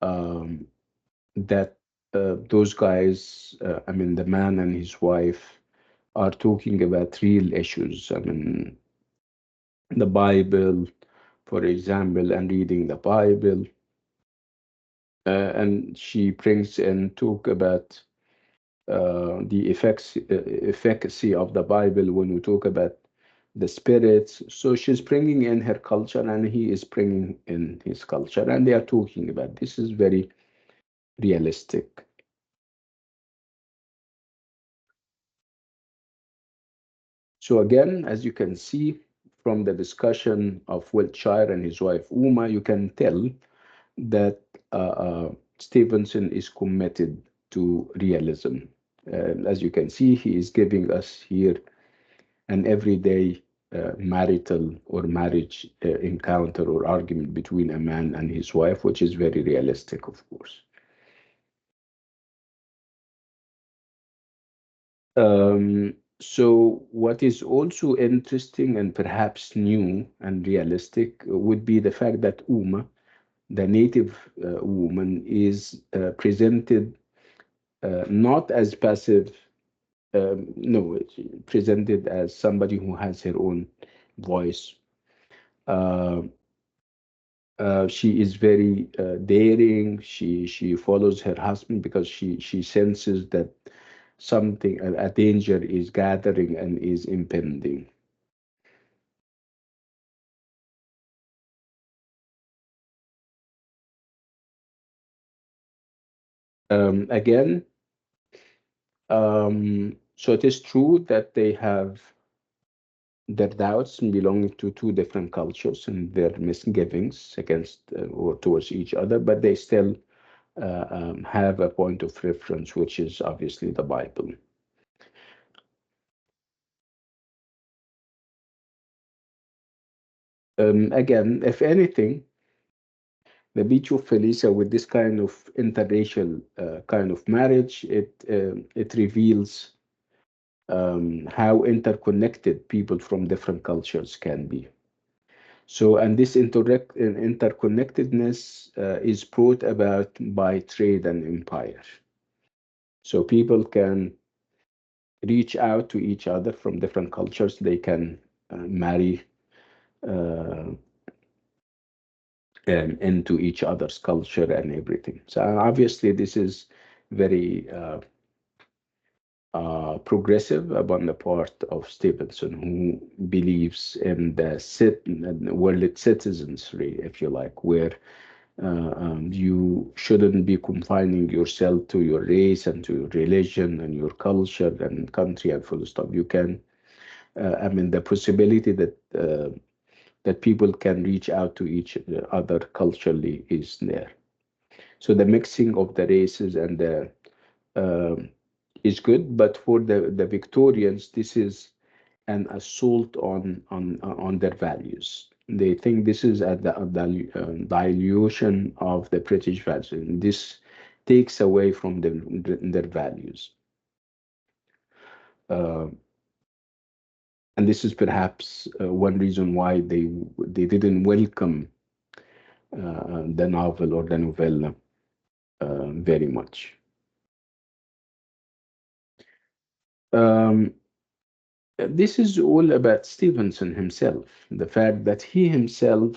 um, that those guys, I mean, the man and his wife, are talking about real issues. I mean, the Bible, for example, and reading the Bible. And she brings in talk about the efficacy of the Bible when we talk about the spirits. So she's bringing in her culture, and he is bringing in his culture, and they are talking about this is very realistic. So again, as you can see from the discussion of Wiltshire and his wife Uma, you can tell that Stevenson is committed to realism. As you can see, he is giving us here an everyday marital or marriage encounter or argument between a man and his wife, which is very realistic, of course. So what is also interesting and perhaps new and realistic would be the fact that Uma, the native woman, is presented not as passive, no, it's presented as somebody who has her own voice. Uh, she is very daring. She follows her husband because she senses that something, a danger is gathering and is impending. Again, so it is true that they have their doubts belonging to two different cultures and their misgivings against or towards each other, but they still have a point of reference, which is obviously the Bible. Again, if anything, the Beach of Felisa, with this kind of interracial kind of marriage, it reveals how interconnected people from different cultures can be. So, and this interconnectedness is brought about by trade and empire. So people can reach out to each other from different cultures. They can marry uh, into each other's culture and everything. So obviously, this is very progressive upon the part of Stevenson, who believes in the world citizenry, if you like, where you shouldn't be confining yourself to your race and to your religion and your culture and country and full stop. You can, I mean, the possibility that people can reach out to each other culturally is there. So the mixing of the races and the um is good, but for the Victorians, this is an assault on their values. They think this is dilution of the British values. And this takes away from their values. Uh, and this is perhaps one reason why they didn't welcome the novel or the novella very much. Um, this is all about Stevenson himself, the fact that he himself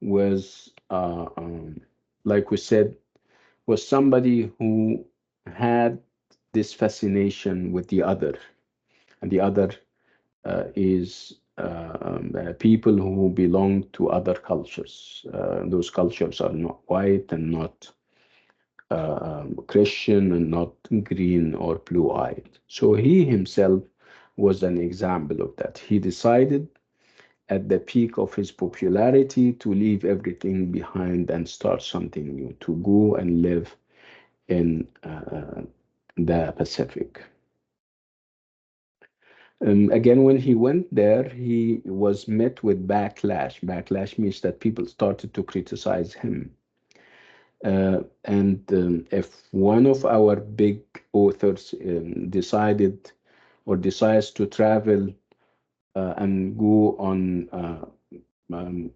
was, like we said, was somebody who had this fascination with the other, and the other is people who belong to other cultures. Those cultures are not white and not Christian and not green or blue-eyed. So he himself was an example of that. He decided at the peak of his popularity to leave everything behind and start something new, to go and live in the Pacific. Again, when he went there, he was met with backlash. Backlash means that people started to criticize him. And if one of our big authors decided or decides to travel and go on um,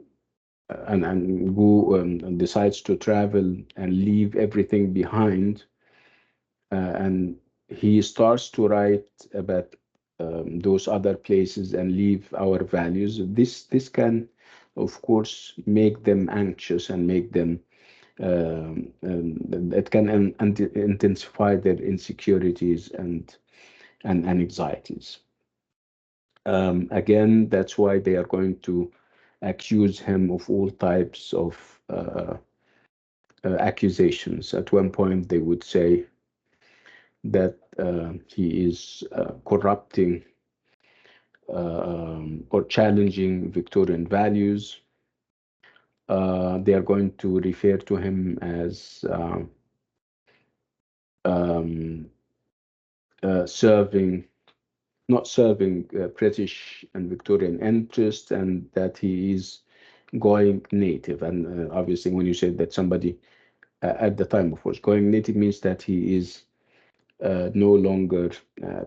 and go and decides to travel and leave everything behind, and he starts to write about those other places and leave our values. This can, of course, make them anxious and make them it can intensify their insecurities and anxieties. Again, that's why they are going to accuse him of all types of accusations. At one point, they would say that he is corrupting or challenging Victorian values. They are going to refer to him as um, serving, not serving British and Victorian interests, and that he is going native. And obviously, when you say that somebody at the time, of course, going native means that he is no longer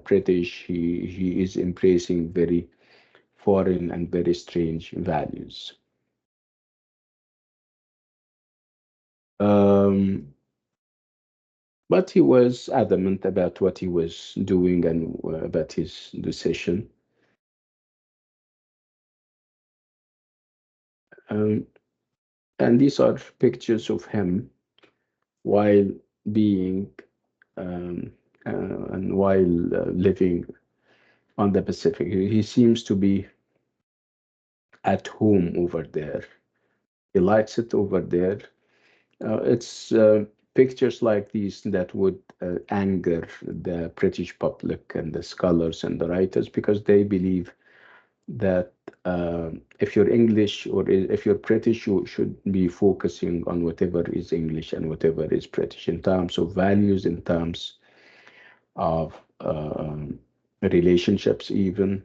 British. He is embracing very foreign and very strange values. Um, but he was adamant about what he was doing and about his decision. Um, and these are pictures of him while being and while living on the Pacific. He seems to be at home over there. He likes it over there. It's pictures like these that would anger the British public and the scholars and the writers, because they believe that if you're English or if you're British, you should be focusing on whatever is English and whatever is British in terms of values, in terms of relationships, even.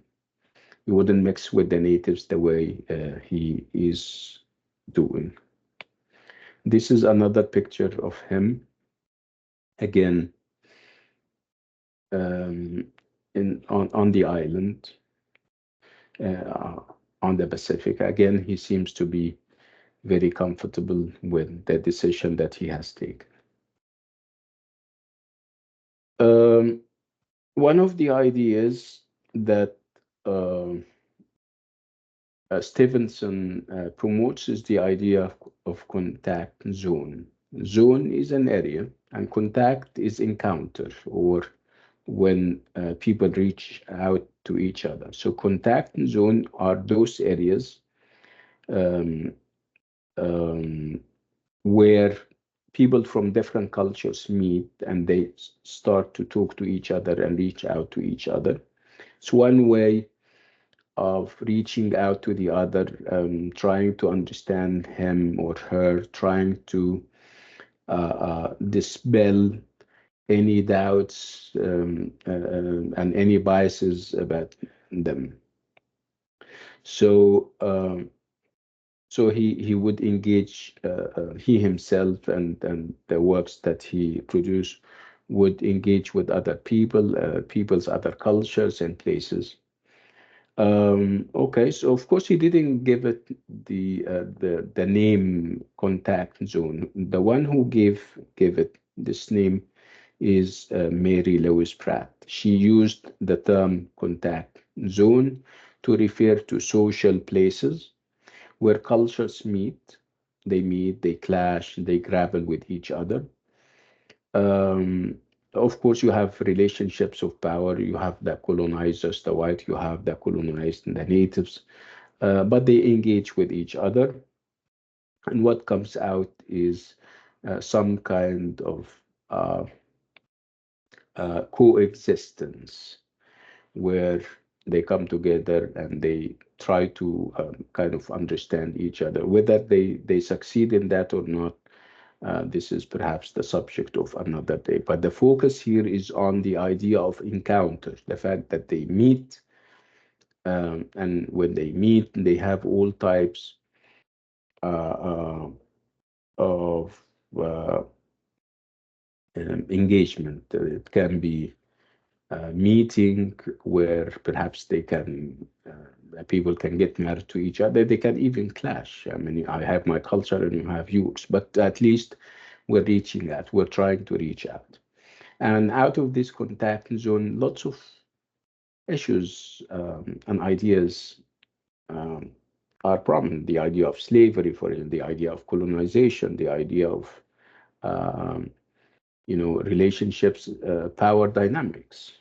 He wouldn't mix with the natives the way he is doing. This is another picture of him, again, um, on the island, uh, on the Pacific. Again, he seems to be very comfortable with the decision that he has taken. Um, One of the ideas that uh, Stevenson promotes is the idea of contact zone. Zone is an area, and contact is encounter, or when people reach out to each other. So, contact zone are those areas um, um, where people from different cultures meet and they start to talk to each other and reach out to each other. It's one way of reaching out to the other, trying to understand him or her, trying to dispel any doubts and any biases about them. So, he would engage, he himself and the works that he produced would engage with other people, people's other cultures and places. Okay, so of course he didn't give it the name contact zone. The one who gave it this name is Mary Louise Pratt. She used the term contact zone to refer to social places where cultures meet. They meet, they clash, they grapple with each other. Um, of course, you have relationships of power. You have the colonizers, the white, you have the colonized and the natives, but they engage with each other. And what comes out is some kind of uh, coexistence where they come together and they try to kind of understand each other. Whether they succeed in that or not, this is perhaps the subject of another day. But the focus here is on the idea of encounter, the fact that they meet, and when they meet, they have all types of uh, engagement. It can be meeting where perhaps they can people can get married to each other. They can even clash. I mean, I have my culture and you have yours, but at least we're reaching out. We're trying to reach out. And out of this contact zone, lots of issues and ideas um, are prominent. The idea of slavery, for example, the idea of colonization, the idea of um, relationships, power dynamics.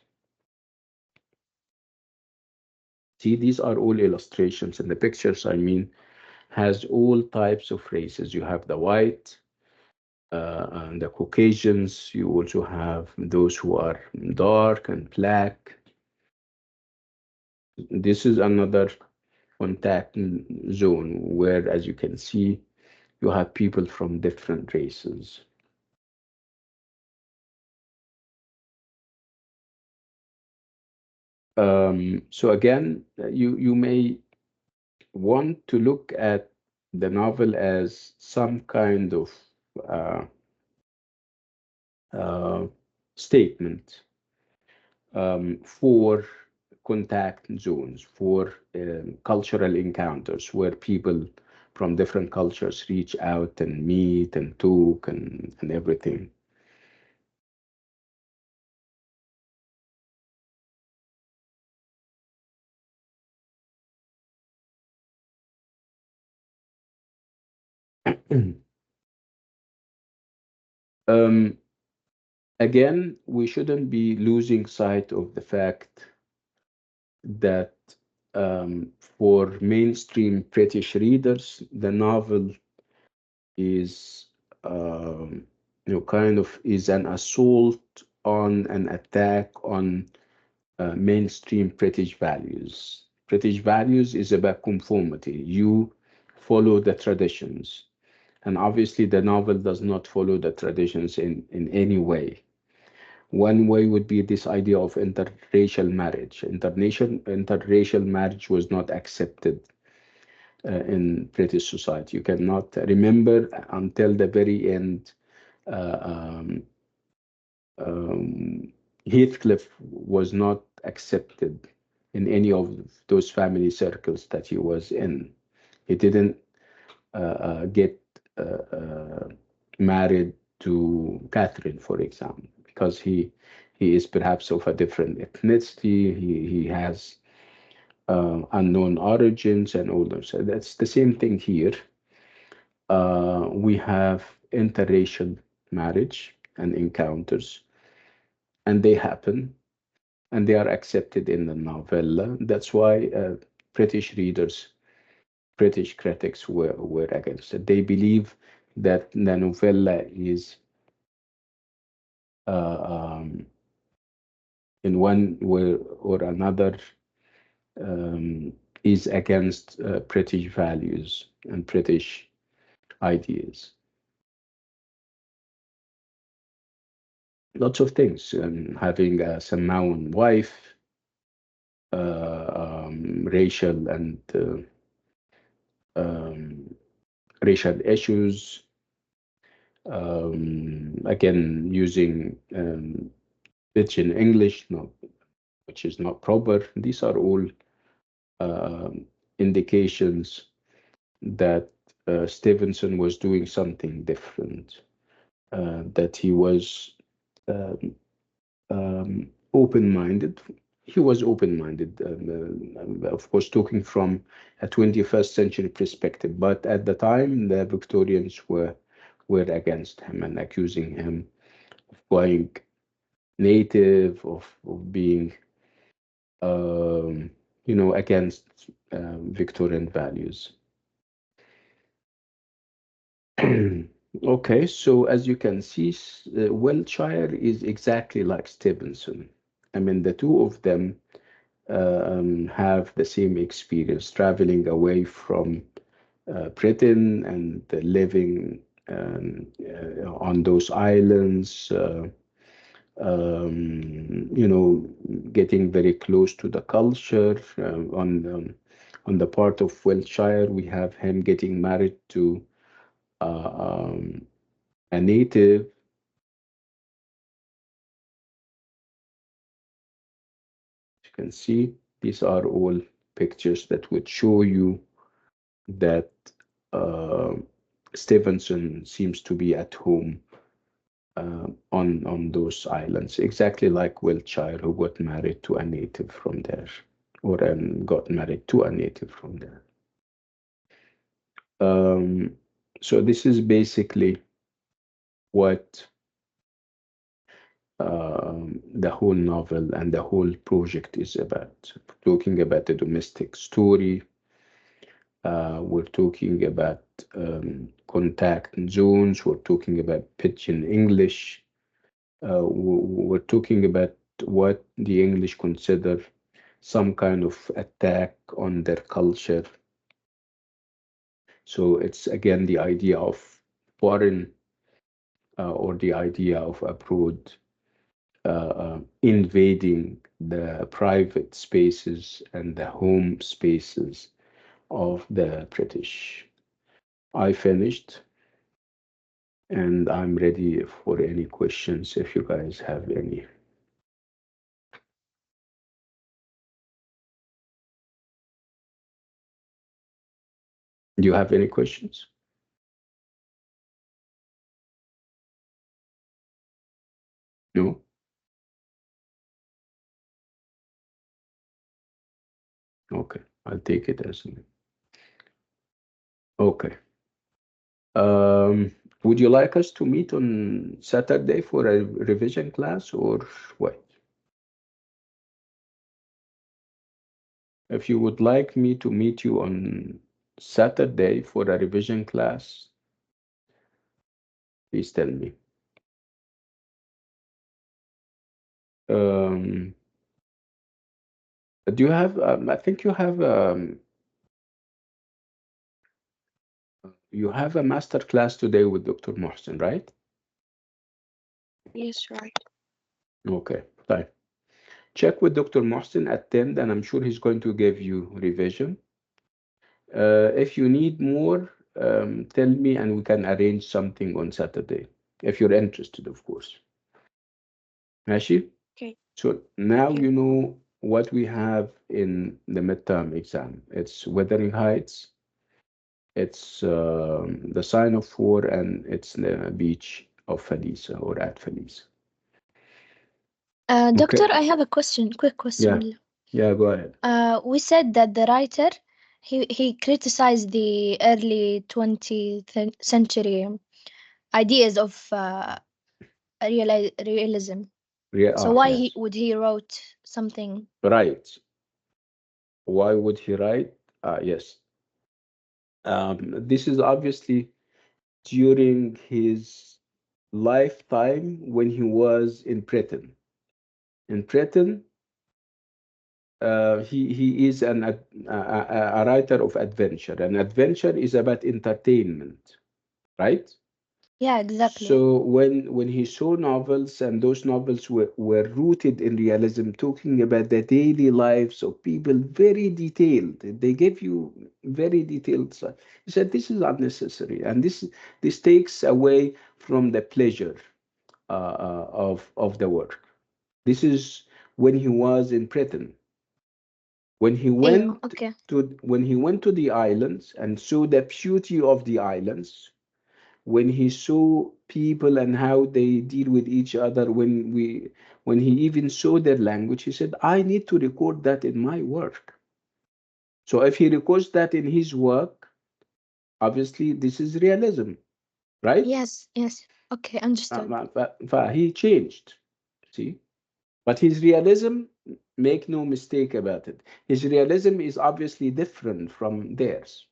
See, these are all illustrations, and the pictures, I mean, has all types of races. You have the white, and the Caucasians. You also have those who are dark and black. This is another contact zone where, as you can see, you have people from different races. So again, you may want to look at the novel as some kind of uh, uh, statement for contact zones, for cultural encounters where people from different cultures reach out and meet and talk and everything. um, Again, we shouldn't be losing sight of the fact that for mainstream British readers, the novel is kind of is an assault on an attack on mainstream British values. British values is about conformity. You follow the traditions. And obviously, the novel does not follow the traditions in any way. One way would be this idea of interracial marriage. Interracial marriage was not accepted in British society. You cannot remember until the very end. Uh, um, Heathcliff was not accepted in any of those family circles that he was in. He didn't get married to Catherine, for example, because he is perhaps of a different ethnicity. He has unknown origins and all those. So that's the same thing here. We have interracial marriage and encounters, and they happen, and they are accepted in the novella. That's why British readers, British critics were against it. They believe that the novella is um, in one way or another is against British values and British ideas. Lots of things, having a Samoan wife, racial and um, racial issues, again using pidgin English, no, which is not proper. These are all indications that Stevenson was doing something different, that he was um, open-minded. He was open-minded, of course, talking from a 21st century perspective. But at the time, the Victorians were against him and accusing him of going native, of being, um, against Victorian values. Okay, so as you can see, Wiltshire is exactly like Stevenson. I mean, the two of them have the same experience, traveling away from Britain and living on those islands, getting very close to the culture. On the part of Wiltshire, we have him getting married to uh, um, a native. You can see these are all pictures that would show you that uh, Stevenson seems to be at home on those islands, exactly like Wiltshire, who got married to a native from there, or got married to a native from there. So this is basically what the whole novel and the whole project is about. Talking about the domestic story. We're talking about contact zones. We're talking about pidgin English. We're talking about what the English consider some kind of attack on their culture. So it's again the idea of foreign or the idea of abroad invading the private spaces and the home spaces of the British. I finished and I'm ready for any questions if you guys have any. Do you have any questions? No? Okay, I'll take it as an. Okay. Would you like us to meet on Saturday for a revision class or what? If you would like me to meet you on Saturday for a revision class, please tell me. Do you have, I think you have a master class today with Dr. Mohsen, right? Yes, right. Okay, fine. Check with Dr. Mohsen, attend, and I'm sure he's going to give you revision. If you need more, tell me and we can arrange something on Saturday, if you're interested, of course. ماشي? Okay. So now Okay. you know what we have in the midterm exam. It's Wuthering Heights, it's The Sign of War, and it's the Beach of Falesá or at Falesá. Doctor, Okay. I have a quick Yeah. question. Yeah, go ahead. We said that the writer, he criticized the early 20th century ideas of realism. So why Yes. would he wrote something? Right. Why would he write? Yes. This is obviously during his lifetime when he was in Britain. In Britain, he is a writer of adventure, and adventure is about entertainment, right? Yeah, exactly. So when he saw novels, and those novels were rooted in realism, talking about the daily lives of people, very detailed. They gave you very detailed stuff. He said this is unnecessary, and this takes away from the pleasure of the work. This is when he was in Britain. When he ايوه went okay. when he went to the islands and saw the beauty of the islands, when he saw people and how they deal with each other, when he even saw their language, he said, I need to record that in my work. So if he records that in his work, obviously this is realism, right? Yes. Okay, understood. He changed, see. But his realism, make no mistake about it, his realism is obviously different from theirs.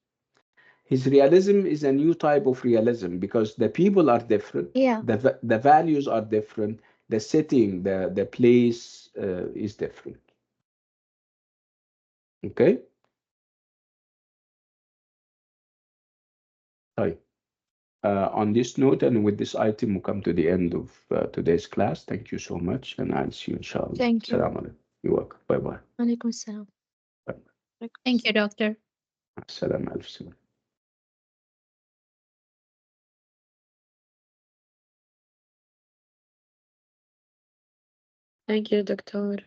His realism is a new type of realism because the people are different, Yeah. the values are different, the setting, the place is different. Okay. Hi. On this note and with this item, we come to the end of today's class. Thank you so much, and I'll see you inshallah. Thank you. Salam alaikum. You're welcome. Bye bye. عليكم السلام. Thank you, doctor. Salam alaikum. Thank you, doctor.